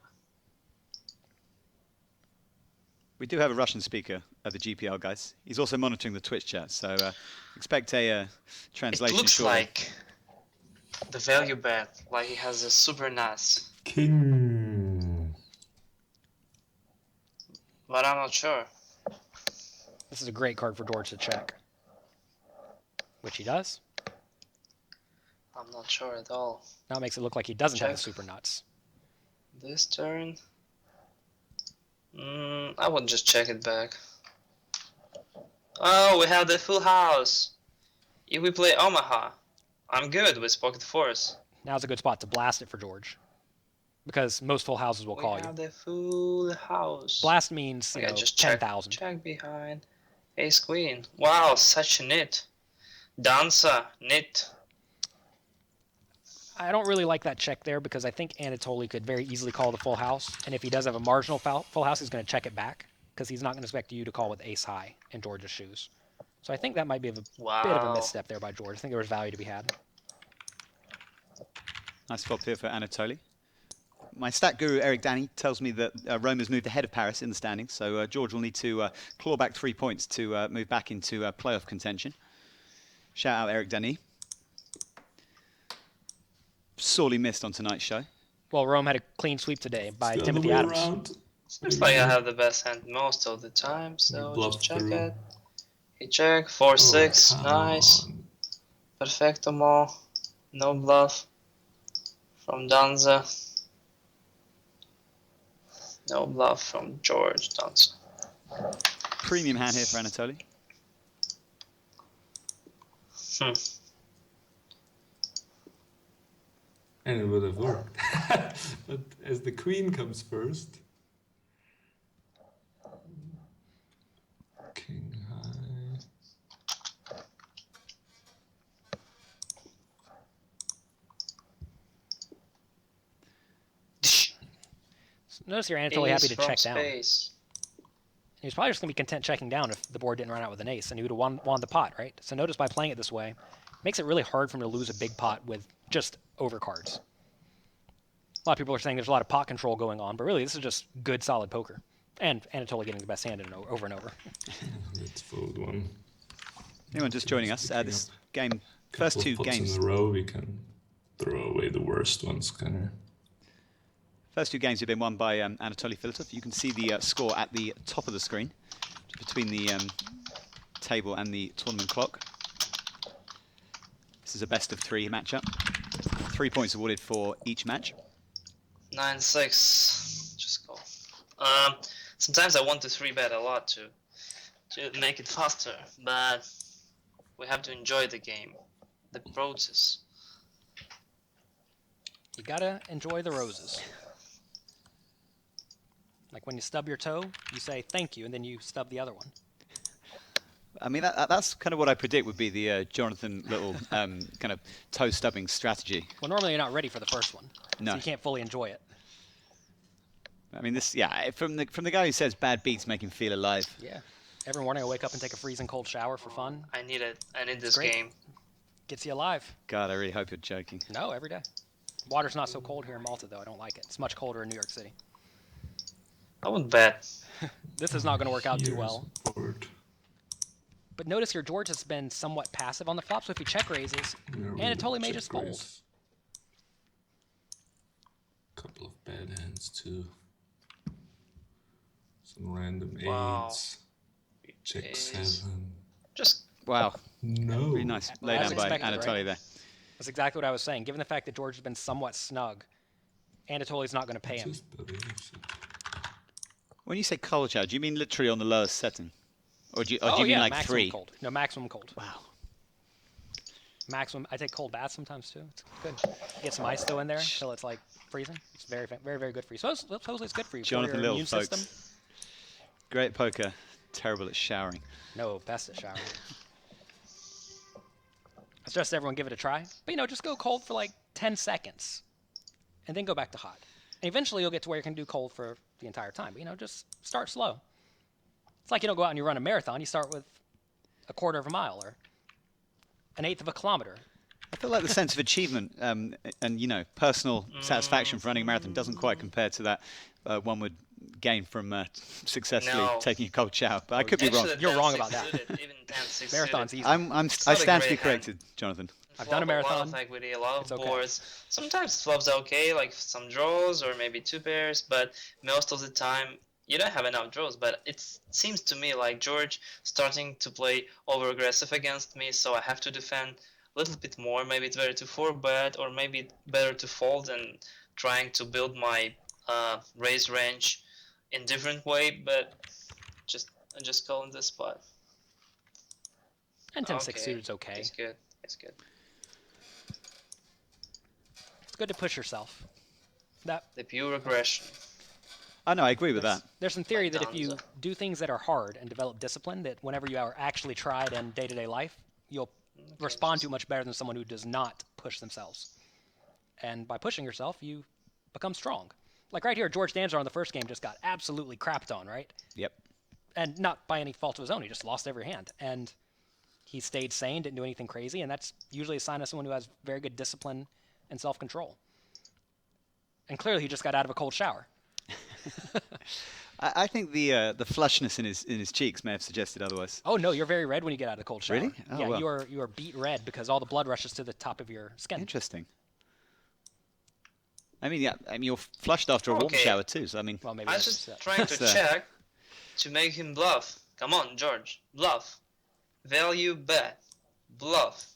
S2: we do have a Russian speaker at the GPL, guys. He's also monitoring the Twitch chat, so expect a
S5: It
S2: translation
S5: looks
S2: shortly.
S5: like the value bet, like he has a super nuts,
S4: King.
S5: but I'm not sure.
S3: This is a great card for George to check, which he does.
S5: I'm not sure at all.
S3: Now it makes it look like he doesn't have the
S5: Check.
S3: super nuts.
S5: This turn, I would just check it back. Oh, we have the full house. If we play Omaha, I'm good with pocket fours.
S3: Now's a good spot to blast it for George, because most full houses will
S5: We
S3: call you.
S5: have the full house.
S3: Blast means
S5: Okay, just
S3: 10,000.
S5: Check behind. Ace queen. Wow, such a nit. Dancer, nit.
S3: I don't really like that check there because I think Anatoly could very easily call the full house, and if he does have a marginal full house, he's going to check it back. because he's not going to expect you to call with ace high in George's shoes. So I think that might be a bit of a
S5: Wow.
S3: misstep there by George. I think there was value to be had.
S2: Nice flop here for Anatoly. My stat guru, Eric Danny, tells me that Rome has moved ahead of Paris in the standings, so George will need to claw back 3 points to move back into playoff contention. Shout out Eric Danny. Sorely missed on tonight's show.
S3: Well, Rome had a clean sweep today by
S4: It's the
S3: Timothy
S4: other way
S3: Adams.
S4: around.
S5: Seems like I have the best hand most of the time, so
S4: Bluff
S5: just check
S4: through.
S5: it. He check, 4-6,
S4: Oh, come
S5: nice.
S4: on.
S5: Perfecto, no bluff. From Danzer. No bluff from George Danzer.
S2: Premium hand here for Anatoly.
S4: And it would have worked. But as the queen comes first. King high.
S3: Notice here Anatoly happy
S5: Ace
S3: to
S5: from
S3: check down.
S5: space.
S3: He was probably just going to be content checking down if the board didn't run out with an ace, and he would have won the pot, right? So notice by playing it this way, makes it really hard for him to lose a big pot with just overcards. A lot of people are saying there's a lot of pot control going on, but really this is just good, solid poker. And Anatoly getting the best hand over and over.
S4: Let's fold one.
S2: Anyone just joining us? This game, first
S4: Couple
S2: two
S4: of pots
S2: games.
S4: in a row, we can throw away the worst ones, can we?
S2: First two games have been won by Anatoly Filatov. You can see the score at the top of the screen, between the table and the tournament clock. This is a best of 3 matchup. 3 points awarded for each match.
S5: 9-6. Just go. Sometimes I want to 3-bet a lot to make it faster, but we have to enjoy the game, the process.
S3: You gotta enjoy the roses. Like when you stub your toe, you say thank you, and then you stub the other one.
S2: I mean, that's kind of what I predict would be the Jonathan Little kind of toe stubbing strategy.
S3: Well, normally you're not ready for the first one,
S2: No.
S3: so you can't fully enjoy it.
S2: I mean, this, yeah, from the guy who says bad beats make him feel alive.
S3: Yeah. Every morning I wake up and take a freezing cold shower for fun.
S5: I need it. I need this
S3: great.
S5: game.
S3: Gets you alive.
S2: God, I really hope you're joking.
S3: No, every day. Water's not so cold here in Malta, though. I don't like it. It's much colder in New York City.
S5: I would bet.
S3: This is not going to work out too
S4: Here's
S3: well.
S4: a board.
S3: But notice here, George has been somewhat passive on the flop, so if he check raises,
S4: There we
S3: Anatoly may
S4: check
S3: just fold.
S4: raise. Couple of bad hands too. Some random
S5: Wow.
S4: eights. Check
S5: Ace.
S4: 7.
S5: Just
S2: Wow,
S4: No.
S2: really nice lay
S3: As
S2: down by
S3: expected,
S2: Anatoly
S3: right?
S2: there.
S3: That's exactly what I was saying. Given the fact that George has been somewhat snug, Anatoly's not going to pay him.
S4: Just believe it.
S2: When you say cold shower, do you mean literally on the lowest setting? Or do you
S3: Oh,
S2: mean
S3: yeah,
S2: like
S3: maximum
S2: 3?
S3: cold. No, maximum cold.
S2: Wow.
S3: Maximum. I take cold baths sometimes too. It's good. Get some ice though in there until it's like freezing. It's very, very, very good for you. So supposedly it's good for you. For
S2: Jonathan
S3: your
S2: Little,
S3: immune
S2: folks.
S3: system.
S2: Great poker, terrible at showering.
S3: No, best at showering. I suggest everyone give it a try. But just go cold for like 10 seconds, and then go back to hot. And eventually you'll get to where you can do cold for the entire time. But just start slow. It's like you don't go out and you run a marathon. You start with a quarter of a mile or an eighth of a kilometer.
S2: I feel like the sense of achievement and personal satisfaction for running a marathon doesn't quite compare to that one would gain from successfully
S5: No.
S2: taking a cold shower. But I could be wrong.
S5: Actually,
S3: You're wrong
S5: 10-6
S3: about that.
S5: suited, even 10-6
S3: Marathon's
S5: suited.
S3: easy.
S2: I
S5: not
S2: stand
S5: a
S2: to be
S5: great hand.
S2: corrected, Jonathan.
S3: I've done a
S5: Flop lot
S3: marathon.
S5: of equity, a lot
S3: It's
S5: of
S3: okay.
S5: boards. Sometimes flops are okay, like some draws or maybe 2 pairs, but most of the time you don't have enough draws. But it seems to me like George starting to play over aggressive against me, so I have to defend a little bit more. Maybe it's better to 4-bet, or maybe better to fold and trying to build my raise range in different way. But I just call in this spot.
S3: And 10-6
S5: Okay,
S3: suited is okay.
S5: It's good. It's good.
S3: It's good to push yourself. That
S5: The pure aggression.
S2: I know, I agree with that.
S3: There's some theory that if you
S5: Danzer.
S3: do things that are hard and develop discipline, that whenever you are actually tried in day-to-day life, you'll respond to much better than someone who does not push themselves. And by pushing yourself, you become strong. Like right here, George Danzer on the first game just got absolutely crapped on, right?
S2: Yep.
S3: And not by any fault of his own. He just lost every hand. And he stayed sane, didn't do anything crazy. And that's usually a sign of someone who has very good discipline and self-control. And clearly he just got out of a cold shower.
S2: I think the flushness in his cheeks may have suggested otherwise.
S3: Oh, no, you're very red when you get out of the cold shower.
S2: Really? Oh,
S3: yeah,
S2: well.
S3: you are beet red because all the blood rushes to the top of your skin.
S2: Interesting. I mean, you're flushed after a warm
S5: Okay.
S2: shower too, so I mean...
S3: Well, maybe
S5: I was
S3: that's
S5: just trying to
S2: That's,
S5: check to make him bluff. Come on, George. Bluff. Value bet. Bluff.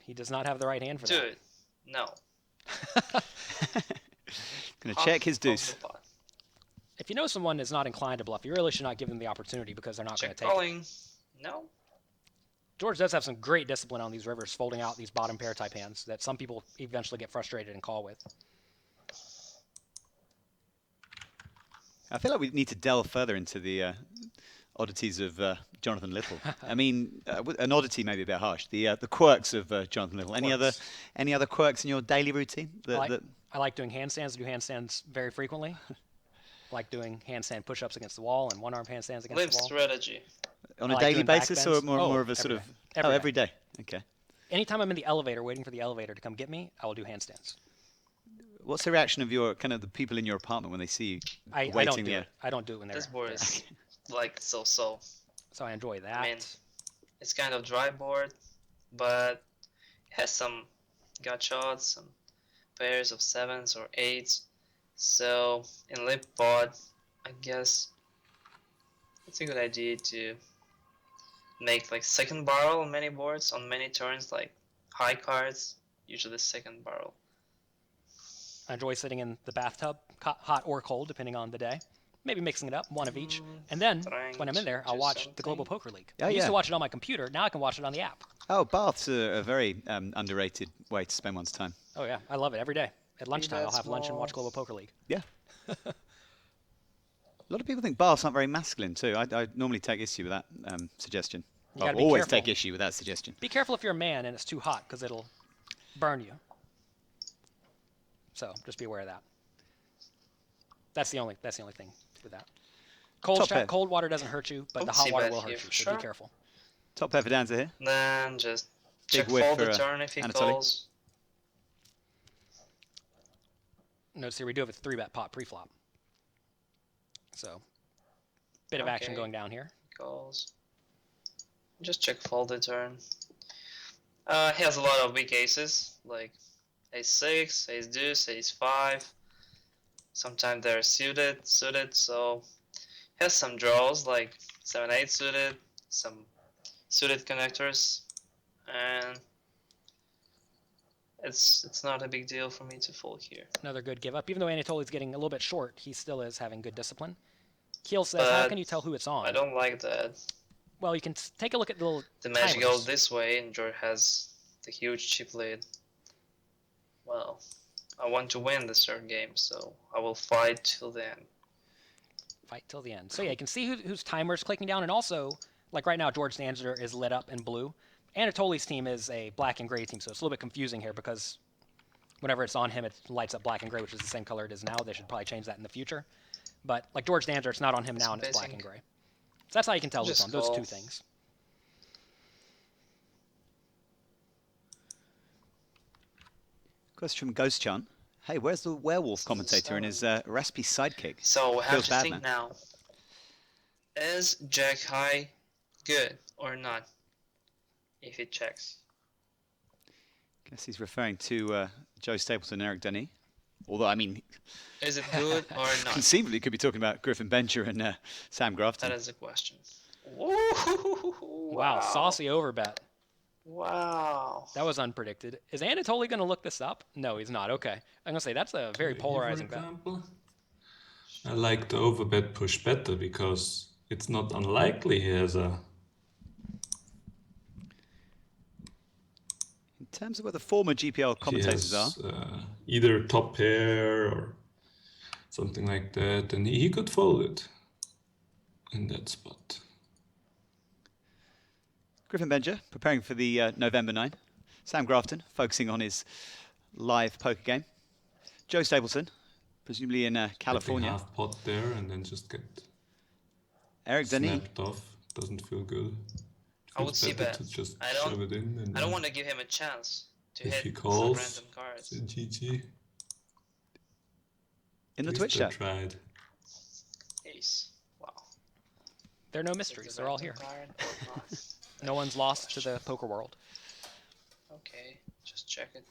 S3: He does not have the right hand for
S5: Do
S3: that.
S5: it. No.
S2: Gonna check his
S5: Half
S2: deuce.
S5: of the pot.
S3: If you know someone is not inclined to bluff, you really should not give them the opportunity because they're not going to
S5: Check
S3: take it.
S5: calling. No.
S3: George does have some great discipline on these rivers, folding out these bottom pair type hands that some people eventually get frustrated and call with.
S2: I feel like we need to delve further into the oddities of Jonathan Little. I mean, an oddity may be a bit harsh. The quirks of Jonathan Little.
S3: Quirks.
S2: Any other quirks in your daily routine?
S3: I like doing handstands. I do handstands very frequently. I like doing handstand push-ups against the wall and one-arm handstands against
S5: Limp
S3: the wall.
S5: strategy.
S2: on
S3: I
S2: a
S3: like
S2: daily
S3: doing back
S2: basis,
S3: bends.
S2: or more of a sort
S3: every
S2: of
S3: day. Every
S2: every day? Okay.
S3: Anytime I'm in the elevator waiting for the elevator to come get me, I will do handstands.
S2: What's the reaction of the people in your apartment when they see you
S3: I
S2: waiting
S3: don't do
S2: there?
S3: it. I don't do it when they're
S5: This board
S3: there.
S5: is like so.
S3: So I enjoy that.
S5: I mean, it's kind of dry board, but it has some gut shots, some pairs of 7s or 8s. So in lip pod, I guess it's a good idea to make like second barrel on many boards on many turns, like high cards, usually second barrel.
S3: I enjoy sitting in the bathtub, hot or cold, depending on the day. Maybe mixing it up, one of each. And then,
S5: Trying
S3: when I'm in there,
S5: to
S3: I'll
S5: do
S3: watch the Global
S5: something.
S3: Poker League.
S2: Oh,
S3: I used
S2: yeah.
S3: to watch it on my computer. Now I can watch it on the app.
S2: Oh, baths are a very underrated way to spend one's time.
S3: Oh, yeah. I love it every day. At lunchtime, I'll
S5: that's
S3: have lunch and watch
S5: small.
S3: Global Poker League.
S2: Yeah. A lot of people think baths aren't very masculine too. I normally take issue with that suggestion.
S3: You
S2: I
S3: gotta be
S2: always
S3: careful.
S2: take issue with that suggestion.
S3: Be careful if you're a man and it's too hot, because it'll burn you. So, just be aware of that. That's the only thing with that.
S2: Top pair.
S3: Cold water doesn't hurt you, but the
S5: Let's
S3: hot
S5: see
S3: water
S5: bet
S3: will
S5: here
S3: hurt you,
S5: for
S3: so
S5: sure.
S3: be careful.
S2: Top pair for Danzer here.
S5: Then just
S2: Big
S5: check
S2: whiff
S5: fold
S2: for,
S5: the turn if he
S2: Anatoly.
S5: calls.
S3: Notice here we do have a 3-bet pot pre-flop. So, bit of action
S5: Okay.
S3: going down here.
S5: Calls. Just check fold the turn. He has a lot of weak aces, like ace 6, ace deuce, ace 5. Sometimes they're suited, so he has some draws like 7-8 suited, some suited connectors, and it's not a big deal for me to fold here.
S3: Another good give up. Even though Anatoly's getting a little bit short, he still is having good discipline. Keel says, how
S5: But
S3: can you tell who it's on?
S5: I don't like that.
S3: Well, you can take a look at the little
S5: The magic
S3: timers.
S5: goes this way, and George has the huge chip lead. Well, I want to win this third game, so I will fight till the end.
S3: Fight till the end. So yeah, you can see whose timer's clicking down, and also, like right now, George Danzer is lit up in blue. Anatoly's team is a black and gray team, so it's a little bit confusing here because whenever it's on him, it lights up black and gray, which is the same color it is now. They should probably change that in the future. But like George Danzer, it's not on him now, and it's black and gray. So that's how you can tell who's
S5: Just
S3: on, those
S5: call.
S3: two things.
S2: Question from Ghost Chan. Hey, where's the werewolf commentator and his raspy sidekick?
S5: So we have
S2: Feels
S5: to
S2: bad,
S5: think
S2: man.
S5: now. Is Jack High good or not? If it checks.
S2: Guess he's referring to Joe Stapleton and Eric Denny. Although, I mean,
S5: Is it good or not?
S2: conceivably could be talking about Griffin Bencher and Sam Grafton.
S5: That is the question.
S3: Wow, saucy overbet.
S5: Wow.
S3: That was unpredicted. Is Anatoly going to look this up? No, he's not. Okay. I'm going to say that's a very
S4: For
S3: polarizing bet.
S4: example, I like the overbet push better because it's not unlikely he has a.
S2: In terms of what the former GPL
S4: He
S2: commentators
S4: has
S2: are,
S4: either top pair or something like that, and he could fold it in that spot.
S2: Griffin Bencher preparing for the November 9. Sam Grafton focusing on his live poker game. Joe Stapleton, presumably in
S4: Betting
S2: California.
S4: half pot there and then just get
S2: Eric Denis.
S4: snapped off. Doesn't feel good.
S5: I would
S4: Feels
S5: see
S4: better
S5: bet.
S4: to just
S5: I
S4: shove it in. And
S5: don't
S4: then
S5: want to give him a chance to
S4: if
S5: hit
S4: he
S5: some
S4: calls,
S5: random cards.
S4: it's a GG.
S2: In the
S4: At
S2: Twitch
S4: least I
S2: chat.
S4: tried.
S5: Ace. Wow.
S3: There are no
S5: Is
S3: mysteries.
S5: this
S3: They're all
S5: random
S3: here.
S5: card or not?
S3: No one's lost to the poker world.
S5: Okay, just check it.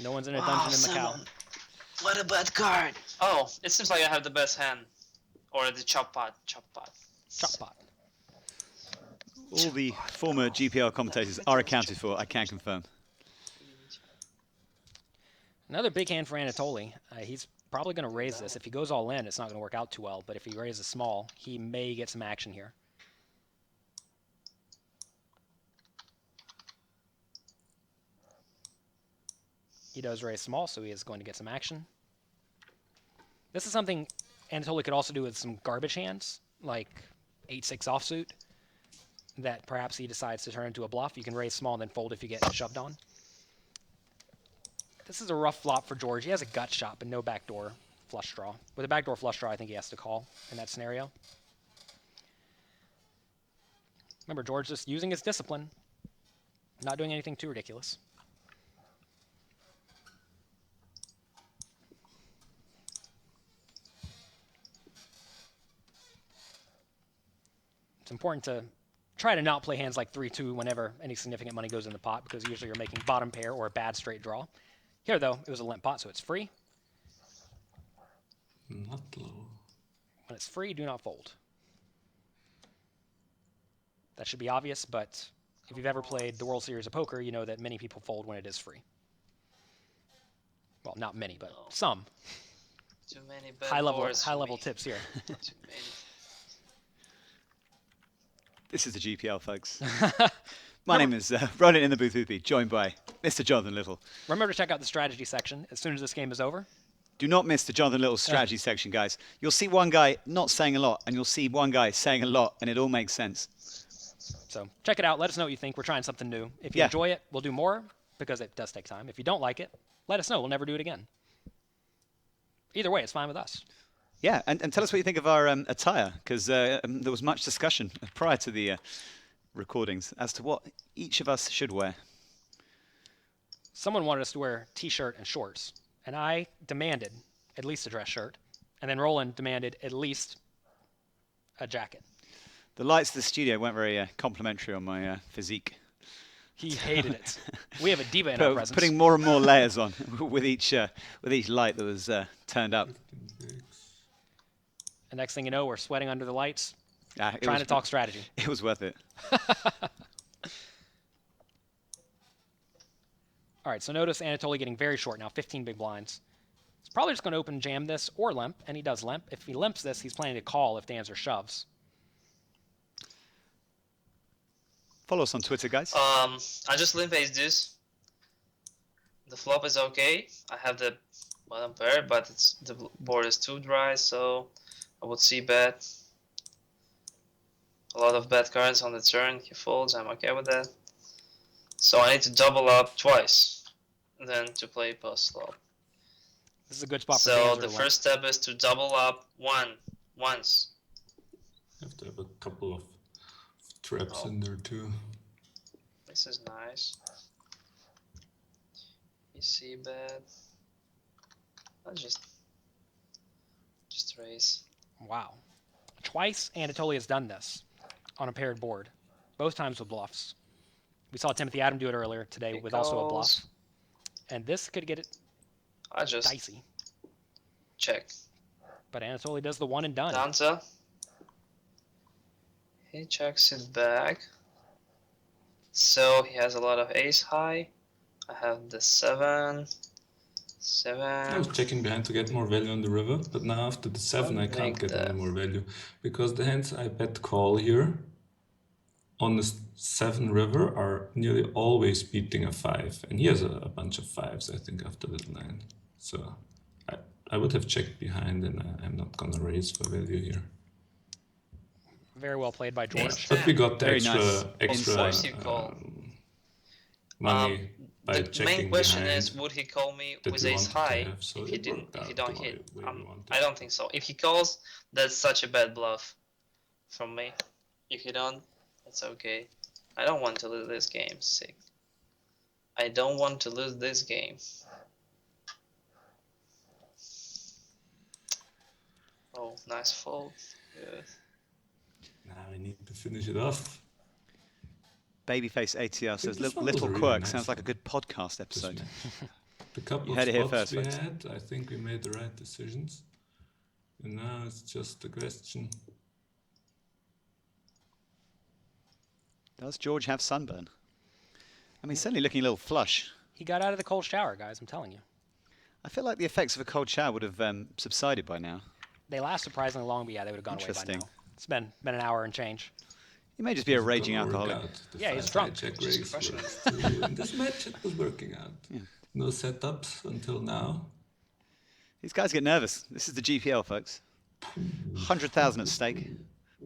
S3: No one's in a dungeon in Macau.
S5: What a bad card! Oh, it seems like I have the best hand. Or the chop pot.
S3: Chop pot.
S2: All the former GPL commentators are accounted for, I can confirm.
S3: Another big hand for Anatoly. He's probably going to raise this. If he goes all in, it's not going to work out too well. But if he raises small, he may get some action here. He does raise small, so he is going to get some action. This is something Anatoly could also do with some garbage hands, like 8-6 offsuit, that perhaps he decides to turn into a bluff. You can raise small and then fold if you get shoved on. This is a rough flop for George. He has a gut shot, but no backdoor flush draw. With a backdoor flush draw, I think he has to call in that scenario. Remember, George just using his discipline, not doing anything too ridiculous. It's important to try to not play hands like 3-2 whenever any significant money goes in the pot, because usually you're making bottom pair or a bad straight draw. Here, though, it was a limp pot, so it's free.
S4: Not low.
S3: When it's free, do not fold. That should be obvious, but if you've ever played the World Series of Poker, you know that many people fold when it is free. Well, not many, but some.
S5: Too many bad
S3: High
S5: boards for
S3: level
S5: me.
S3: tips here.
S5: Too many.
S2: This is the GPL, folks. My name is Roland in the booth with me, joined by Mr. Jonathan Little.
S3: Remember to check out the strategy section as soon as this game is over.
S2: Do not miss the Jonathan Little strategy section, guys. You'll see one guy not saying a lot, and you'll see one guy saying a lot, and it all makes sense.
S3: So check it out. Let us know what you think. We're trying something new. If you enjoy it, we'll do more, because it does take time. If you don't like it, let us know. We'll never do it again. Either way, it's fine with us.
S2: Yeah, and tell us what you think of our attire, because there was much discussion prior to the recordings as to what each of us should wear.
S3: Someone wanted us to wear t-shirt and shorts, and I demanded at least a dress shirt, and then Roland demanded at least a jacket.
S2: The lights of the studio weren't very complimentary on my physique.
S3: He hated it. We have a diva in our presence.
S2: Putting more and more layers on with each light that was turned up.
S3: The next thing you know, we're sweating under the lights,
S2: It
S3: trying
S2: was-
S3: to talk strategy.
S2: It was worth it.
S3: All right, so notice Anatoly getting very short now, 15 big blinds. He's probably just going to open jam this or limp, and he does limp. If he limps this, he's planning to call if Danzer shoves.
S2: Follow us on Twitter, guys.
S5: I just limp ace deuce. The flop is okay. I have the bottom pair, but the board is too dry, so I would see bet. A lot of bad cards on the turn. He folds. I'm okay with that. So I need to double up twice, then to play post flop.
S3: This is a good spot for
S5: So
S3: Danzer
S5: the
S3: to limp.
S5: first step is to double up once.
S4: Have to have a couple of traps in there too.
S5: This is nice. You see bet. I'll just raise.
S3: Wow. Twice Anatoly has done this on a paired board, both times with bluffs. We saw Timothy Adam do it earlier today
S5: He
S3: with also a bluff.
S5: calls.
S3: And this could get it
S5: I just
S3: dicey.
S5: check.
S3: But Anatoly does the one and done.
S5: Danzer. He checks it back. So he has a lot of ace high. I have the 7.
S4: I was checking behind to get more value on the river, but now after the 7 I
S5: Don't
S4: can't
S5: make
S4: get
S5: that.
S4: any more value, because the hands I bet call here on the 7 river are nearly always beating a 5, and he has a bunch of 5s I think after that line. So I would have checked behind, and I'm not gonna raise for value here.
S3: Very well played by George.
S4: But we got the
S2: Very
S4: extra
S2: nice
S4: extra
S5: Force you call.
S4: money. by
S5: The
S4: checking
S5: main question
S4: behind
S5: is, would he call me
S4: that
S5: with
S4: we
S5: ace
S4: wanted to
S5: high
S4: have, so
S5: if he
S4: it
S5: didn't,
S4: worked
S5: if he
S4: out
S5: don't
S4: the
S5: hit?
S4: way we wanted.
S5: I don't think so. If he calls, that's such a bad bluff from me. If you don't, it's okay. I don't want to lose this game. Sick. I don't want to lose this game. Oh, nice fold. Good.
S4: Now we need to finish it off.
S2: Babyface ATL says,
S4: this one was
S2: little
S4: a really
S2: quirk
S4: nice
S2: sounds like a
S4: one,
S2: good podcast
S4: This
S2: episode.
S4: match. The couple
S2: You
S4: of
S2: heard it here
S4: spots
S2: first,
S4: we
S2: folks.
S4: had, I think we made the right decisions. And now it's just a question.
S2: Does George have sunburn? I mean, he's certainly looking a little flush.
S3: He got out of the cold shower, guys. I'm telling you.
S2: I feel like the effects of a cold shower would have subsided by now.
S3: They last surprisingly long, but yeah, they would have gone away by
S2: Interesting.
S3: now. It's been an hour and change.
S2: He may just be a raging
S4: Gonna work
S2: alcoholic.
S4: out. The
S3: Yeah, he's
S4: five
S3: drunk.
S4: Check
S5: Just
S4: raise
S5: crushing
S4: works too. In this match, it was working out.
S2: Yeah.
S4: No setups until now.
S2: These guys get nervous. This is the GPL, folks. 100,000 at stake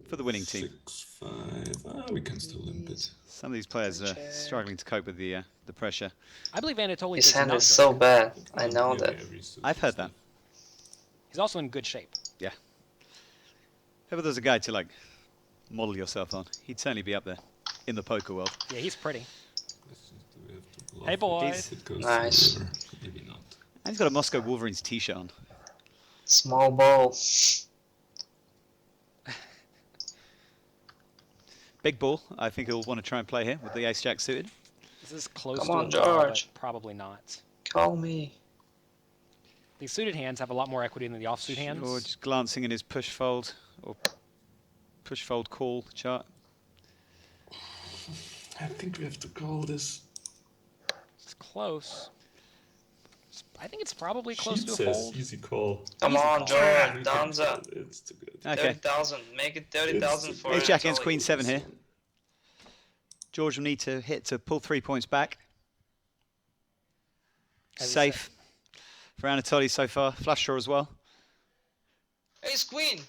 S2: for the winning team.
S4: 6-5. We can still limp it.
S2: Some of these players are struggling to cope with the pressure.
S3: I believe Anatoly
S5: His
S3: is
S5: hand
S3: not
S5: is
S3: drunk.
S5: so bad. I know
S4: Nearly
S5: that.
S4: every suit
S2: I've heard
S4: is
S2: that.
S3: He's also in good shape.
S2: Yeah. If ever there's a guy to like model yourself on, he'd certainly be up there in the poker world.
S3: Yeah, he's pretty.
S4: Questions, do we have to bluff
S3: Hey,
S4: it?
S3: boys.
S4: It goes
S5: Nice.
S4: over. Maybe not.
S2: And he's got a Moscow Wolverines t-shirt on.
S5: Small ball.
S2: Big ball. I think he'll want to try and play here with the ace-jack suited.
S3: This is close
S5: Come
S3: to
S5: on,
S3: a call, but
S5: George.
S3: probably not.
S5: Call me.
S3: These suited hands have a lot more equity than the offsuit hands.
S2: George glancing in his push-fold or push-fold call chart.
S4: I think we have to call this.
S3: It's close. I think it's probably close
S4: Sheet
S3: to a
S4: says
S3: fold.
S4: easy call.
S5: Come
S3: Easy
S5: on,
S3: call.
S5: George.
S4: We can
S5: Danzer.
S4: call it. It's too good.
S2: Okay.
S5: 30,000. Make it 30,000 for
S2: Ace-jack against
S5: Anatoly.
S2: queen 7 here. George will need to hit to pull 3 points back.
S3: As he
S2: Safe for Anatoly so far. Flush draw as well.
S5: Ace queen.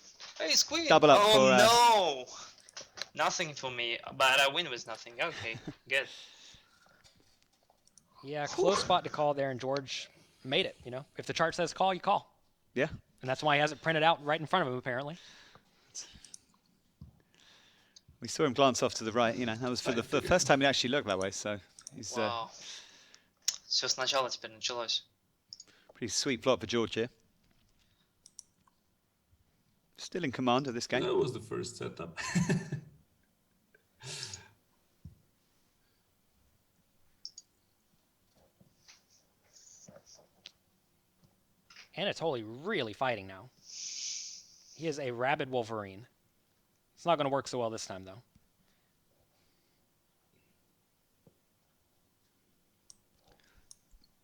S5: Ace queen.
S2: Double up
S5: oh,
S2: for,
S5: no. Nothing for me, but I win with nothing. Okay, good.
S3: Yeah, close spot to call there, and George made it. You know, if the chart says call, you call,
S2: Yeah.
S3: and that's why he has it printed out right in front of him. Apparently,
S2: We saw him glance off to the right. You know, that was for the first time he actually looked that way. So he's
S5: Вау. Все сначала теперь началось.
S2: pretty sweet flop for George here. Still in command of this game.
S4: That was the first setup.
S3: Anatoly really fighting now. He is a rabid Wolverine. It's not going to work so well this time, though.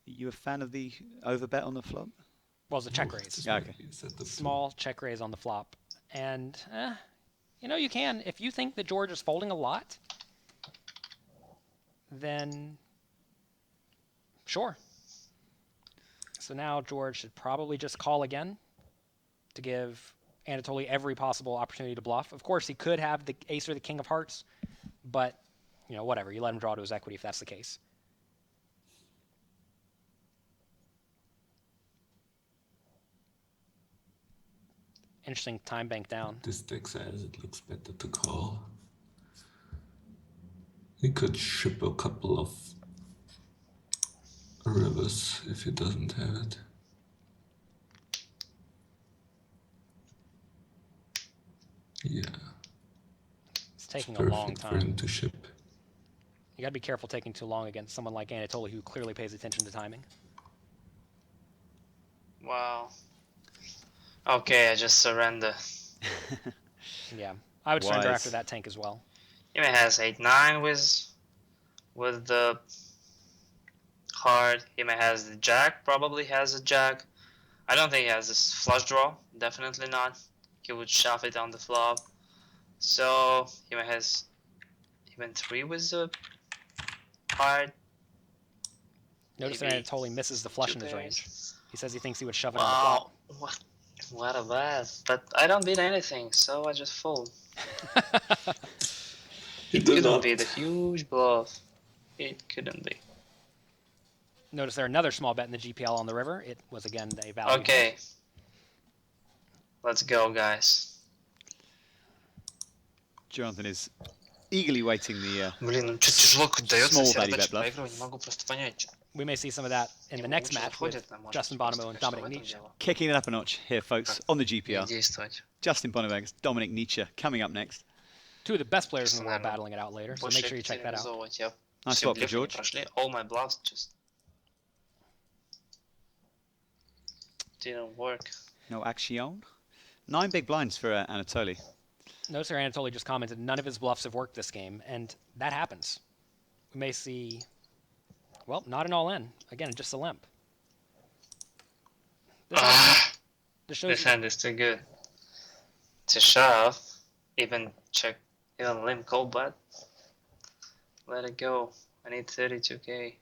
S2: You a fan of the overbet on the flop?
S3: Well, it's a check raise.
S2: Yeah, okay.
S3: Small check raise on the flop. And, you know, you can. If you think that George is folding a lot, then sure. So now George should probably just call again to give Anatoly every possible opportunity to bluff. Of course, he could have the ace or the king of hearts, but, you know, whatever. You let him draw to his equity if that's the case. Interesting time bank down.
S4: This deck says it looks better to call. He could ship a couple of rivers if he doesn't have it. Yeah,
S3: It's taking a
S4: perfect
S3: long
S4: for him
S3: time.
S4: to ship.
S3: You got to be careful taking too long against someone like Anatoly who clearly pays attention to timing.
S5: Wow. Okay, I just surrender.
S3: Yeah, I would surrender
S2: Wise.
S3: after that tank as well.
S5: He has 8-9 with the card. He may has the jack. Probably has a jack. I don't think he has this flush draw. Definitely not. He would shove it on the flop. So he may has even 3 with the card.
S3: Notice that
S5: Maybe
S3: Anatoly misses the flush in his
S5: pairs.
S3: range. He says he thinks he would shove it on the
S5: Wow,
S3: flop.
S5: what a bad. But I don't beat anything, so I just fold.
S4: He
S5: It
S4: did
S5: couldn't
S4: not.
S5: be the huge bluff. It couldn't be.
S3: Notice there another small bet in the GPL on the river. It was again a value.
S5: Okay. Let's go, guys.
S2: Jonathan is eagerly waiting the
S5: Блин, ну что тяжело дается
S2: small
S5: все
S2: value
S5: задачи
S2: bet
S5: по
S2: bluff.
S5: игру, не могу просто понять.
S3: We may see some of that in the next
S5: Лучше
S3: match with
S5: заходит, может,
S3: Justin
S5: просто,
S3: Bonomo and
S5: конечно, в
S3: Dominic
S5: этом
S3: Nietzsche.
S5: дело.
S2: kicking it up a notch here, folks, on the
S5: Не
S2: GPL.
S5: действовать.
S2: Justin Bonomo against Dominic Nietzsche coming up next.
S3: Two of the best players in the world
S5: Наверное,
S3: battling it out later, so
S5: больше
S3: make sure you check that out.
S5: реализовывать. Я
S2: Nice
S5: все
S2: spot for
S5: блефы не
S2: George.
S5: прошли. All my bluffs just didn't work.
S2: No action. 9 big blinds for Anatoly.
S3: Notice here Anatoly just commented none of his bluffs have worked this game, and that happens. We may see, well, not an all-in. Again, just a limp. This shows
S5: This hand is too good to shove. Even check, even limp call, but let it go. I need 32k.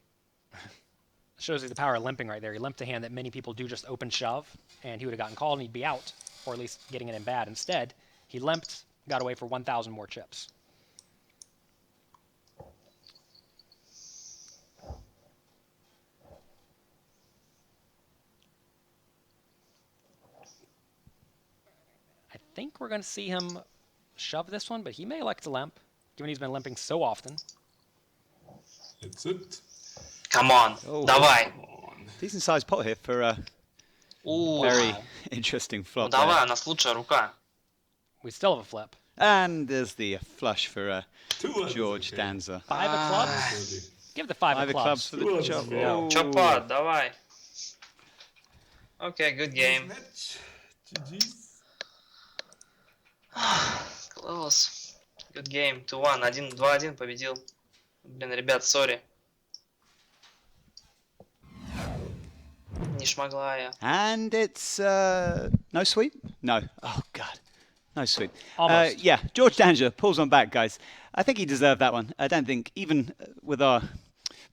S3: shows you the power of limping right there. He limped a hand that many people do just open shove, and he would have gotten called and he'd be out, or at least getting it in bad. Instead, he limped, got away for 1,000 more chips. I think we're going to see him shove this one, but he may elect to limp, given he's been limping so often.
S4: That's it.
S5: Come on,
S2: Oh.
S5: давай.
S2: Decent sized pot here for a
S5: Ooh.
S2: very interesting
S5: Ну
S2: flop.
S5: давай,
S2: there.
S5: у нас лучшая рука.
S3: We still have a flip.
S2: And there's the flush for
S4: 2 ones,
S2: George
S4: okay.
S2: Danzer.
S3: 5 of clubs?
S4: Really.
S3: Give the 5
S2: 5
S3: of
S2: of clubs
S3: clubs.
S2: for the
S4: Clubs,
S2: chop.
S4: yeah.
S2: Oh.
S5: Chop out, давай. Okay, good game.
S4: Match. GG's.
S5: Close. Good game. 2-1. 2-1 победил. Блин, ребят, сори. Не шмогла я.
S2: And it's no sweep? No. Oh, God. No sweep.
S3: Almost.
S2: Yeah, George Danzer pulls on back, guys. I think he deserved that one. I don't think, even with our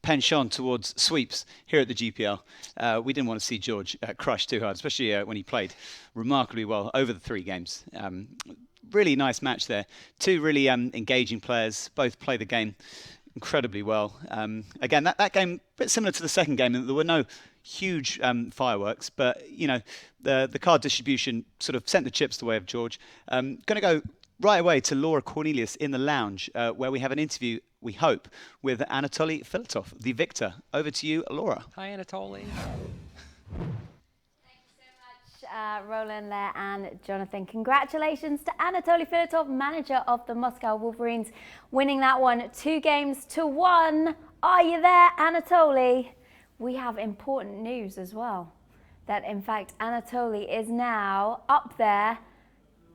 S2: penchant towards sweeps here at the GPL, we didn't want to see George crush too hard, especially when he played remarkably well over the 3 games. Really nice match there. 2 really engaging players, both play the game incredibly well. Again, that game, a bit similar to the second game, there were no huge fireworks, but you know, the card distribution sort of sent the chips the way of George. Going to go right away to Laura Cornelius in the lounge, where we have an interview, we hope, with Anatoly Filatov, the victor. Over to you, Laura.
S3: Hi, Anatoly.
S1: Roland there and Jonathan. Congratulations to Anatoly Filatov, manager of the Moscow Wolverines, winning that one 2-1. Are you there, Anatoly? We have important news as well, that in fact Anatoly is now up there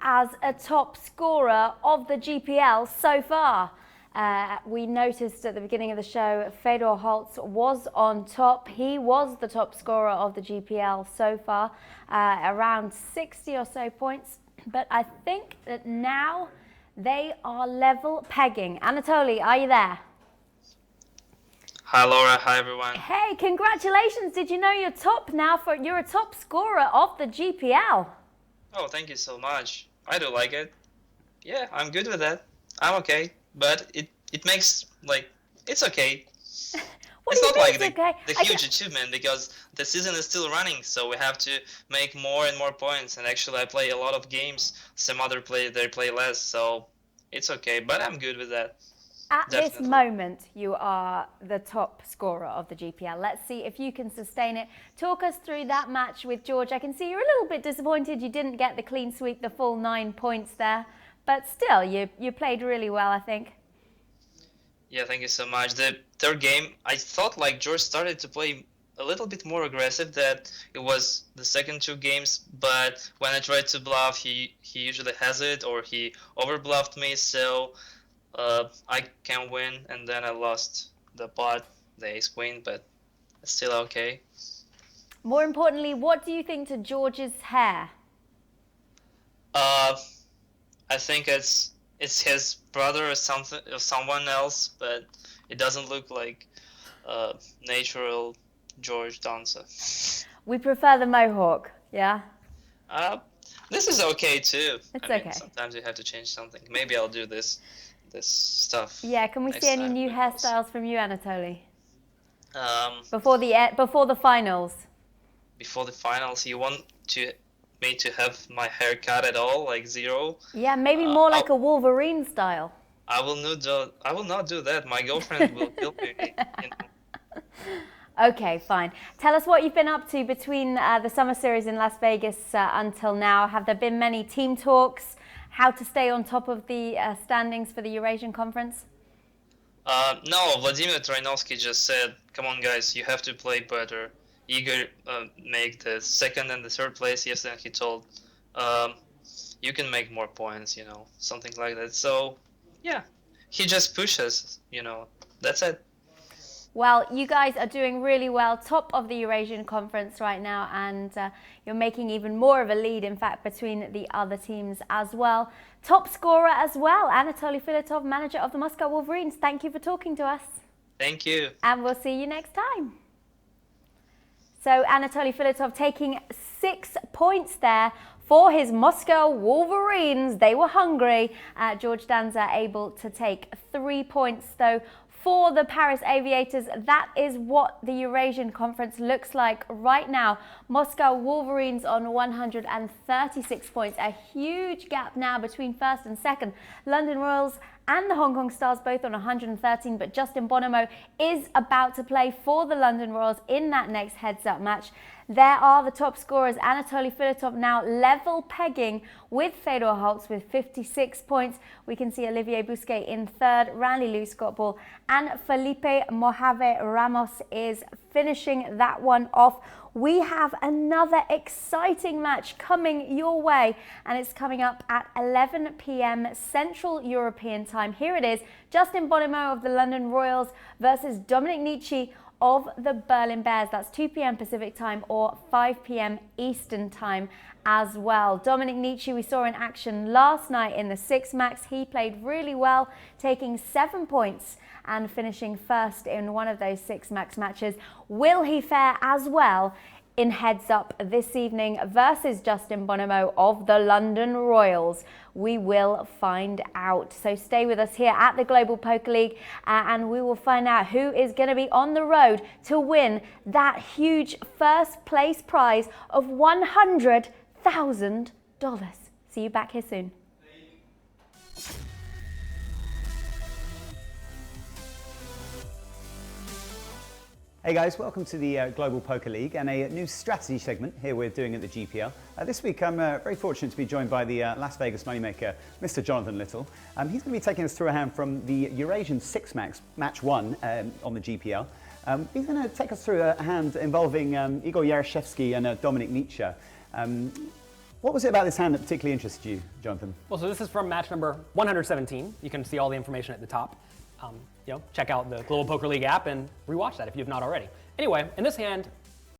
S1: as a top scorer of the GPL so far. We noticed at the beginning of the show, Fedor Holtz was on top. He was the top scorer of the GPL so far, around 60 or so points. But I think that now they are level pegging. Anatoly, are you there?
S5: Hi Laura, hi everyone.
S1: Hey, congratulations. Did you know you're top now you're a top scorer of the GPL?
S5: Oh, thank you so much. I do like it. Yeah, I'm good with that. I'm okay. But it makes, like, it's okay.
S1: What
S5: It's
S1: do you
S5: not
S1: mean
S5: like
S1: it's okay?
S5: the huge achievement, because the season is still running, so we have to make more and more points. And actually I play a lot of games. Some other they play less, so it's okay. But I'm good with that.
S1: At this
S5: Definitely.
S1: moment, you are the top scorer of the GPL. Let's see if you can sustain it. Talk us through that match with George. I can see you're a little bit disappointed you didn't get the clean sweep, the full 9 points there. But still, you played really well, I think.
S5: Yeah, thank you so much. The third game, I thought like George started to play a little bit more aggressive than it was the second 2 games, but when I tried to bluff, he usually has it, or he overbluffed me, so I can win, and then I lost the pot, the ace queen, but it's still okay.
S1: More importantly, what do you think to George's hair?
S5: I think it's his brother or something, or someone else, but it doesn't look like natural George Danzer.
S1: We prefer the mohawk, yeah?
S5: This is okay too.
S1: It's
S5: I mean,
S1: okay.
S5: sometimes you have to change something. Maybe I'll do this stuff.
S1: Yeah, can we
S5: next
S1: see any
S5: time,
S1: new
S5: because-
S1: hairstyles from you, Anatoly? Before the finals.
S5: Before the finals, you want me to have my hair cut at all, like zero?
S1: Yeah, maybe more like a Wolverine style.
S5: I will not do that. My girlfriend will kill me. You know?
S1: Okay, fine. Tell us what you've been up to between the summer series in Las Vegas until now. Have there been many team talks? How to stay on top of the standings for the Eurasian Conference?
S5: No, Vladimir Trainovsky just said, "Come on, guys, you have to play better." Igor make the second and the third place yesterday, and he told, "You can make more points," you know, something like that. So, yeah, he just pushes, you know. That's it.
S1: Well, you guys are doing really well, top of the Eurasian Conference right now, and you're making even more of a lead, in fact, between the other teams as well. Top scorer as well, Anatoly Filatov, manager of the Moscow Wolverines. Thank you for talking to us.
S5: Thank you.
S1: And we'll see you next time. So Anatoly Filatov taking 6 points there for his Moscow Wolverines. They were hungry. George Danzer able to take 3 points though for the Paris Aviators. That is what the Eurasian Conference looks like right now. Moscow Wolverines on 136 points. A huge gap now between first and second. London Royals and the Hong Kong Stars both on 113, but Justin Bonomo is about to play for the London Royals in that next heads-up match. There are the top scorers. Anatoly Filatov now level pegging with Fedor Holtz with 56 points. We can see Olivier Bousquet in third, Randy Lou Scott Ball, and Felipe Mojave Ramos is finishing that one off. We have another exciting match coming your way, and it's coming up at 11 p.m. Central European time. Here it is, Justin Bonomo of the London Royals versus Dominic Nietzsche of the Berlin Bears. That's 2 p.m. Pacific time or 5 p.m. Eastern time as well. Dominic Nietzsche we saw in action last night in the 6 max. He played really well, taking 7 points and finishing first in one of those 6 max matches. Will he fare as well in heads up this evening versus Justin Bonomo of the London Royals? We will find out. So stay with us here at the Global Poker League and we will find out who is going to be on the road to win that huge first place prize of $100,000. See you back here soon.
S2: Hey guys, welcome to the Global Poker League and a new strategy segment here we're doing at the GPL. This week I'm very fortunate to be joined by the Las Vegas moneymaker, Mr. Jonathan Little. He's going to be taking us through a hand from the Eurasian 6 max, match 1 on the GPL. He's going to take us through a hand involving Igor Yarashevsky and Dominic Nietzsche. What was it about this hand that particularly interested you, Jonathan?
S3: Well, so this is from match number 117. You can see all the information at the top. Check out the Global Poker League app and rewatch that if you have not already. Anyway, in this hand,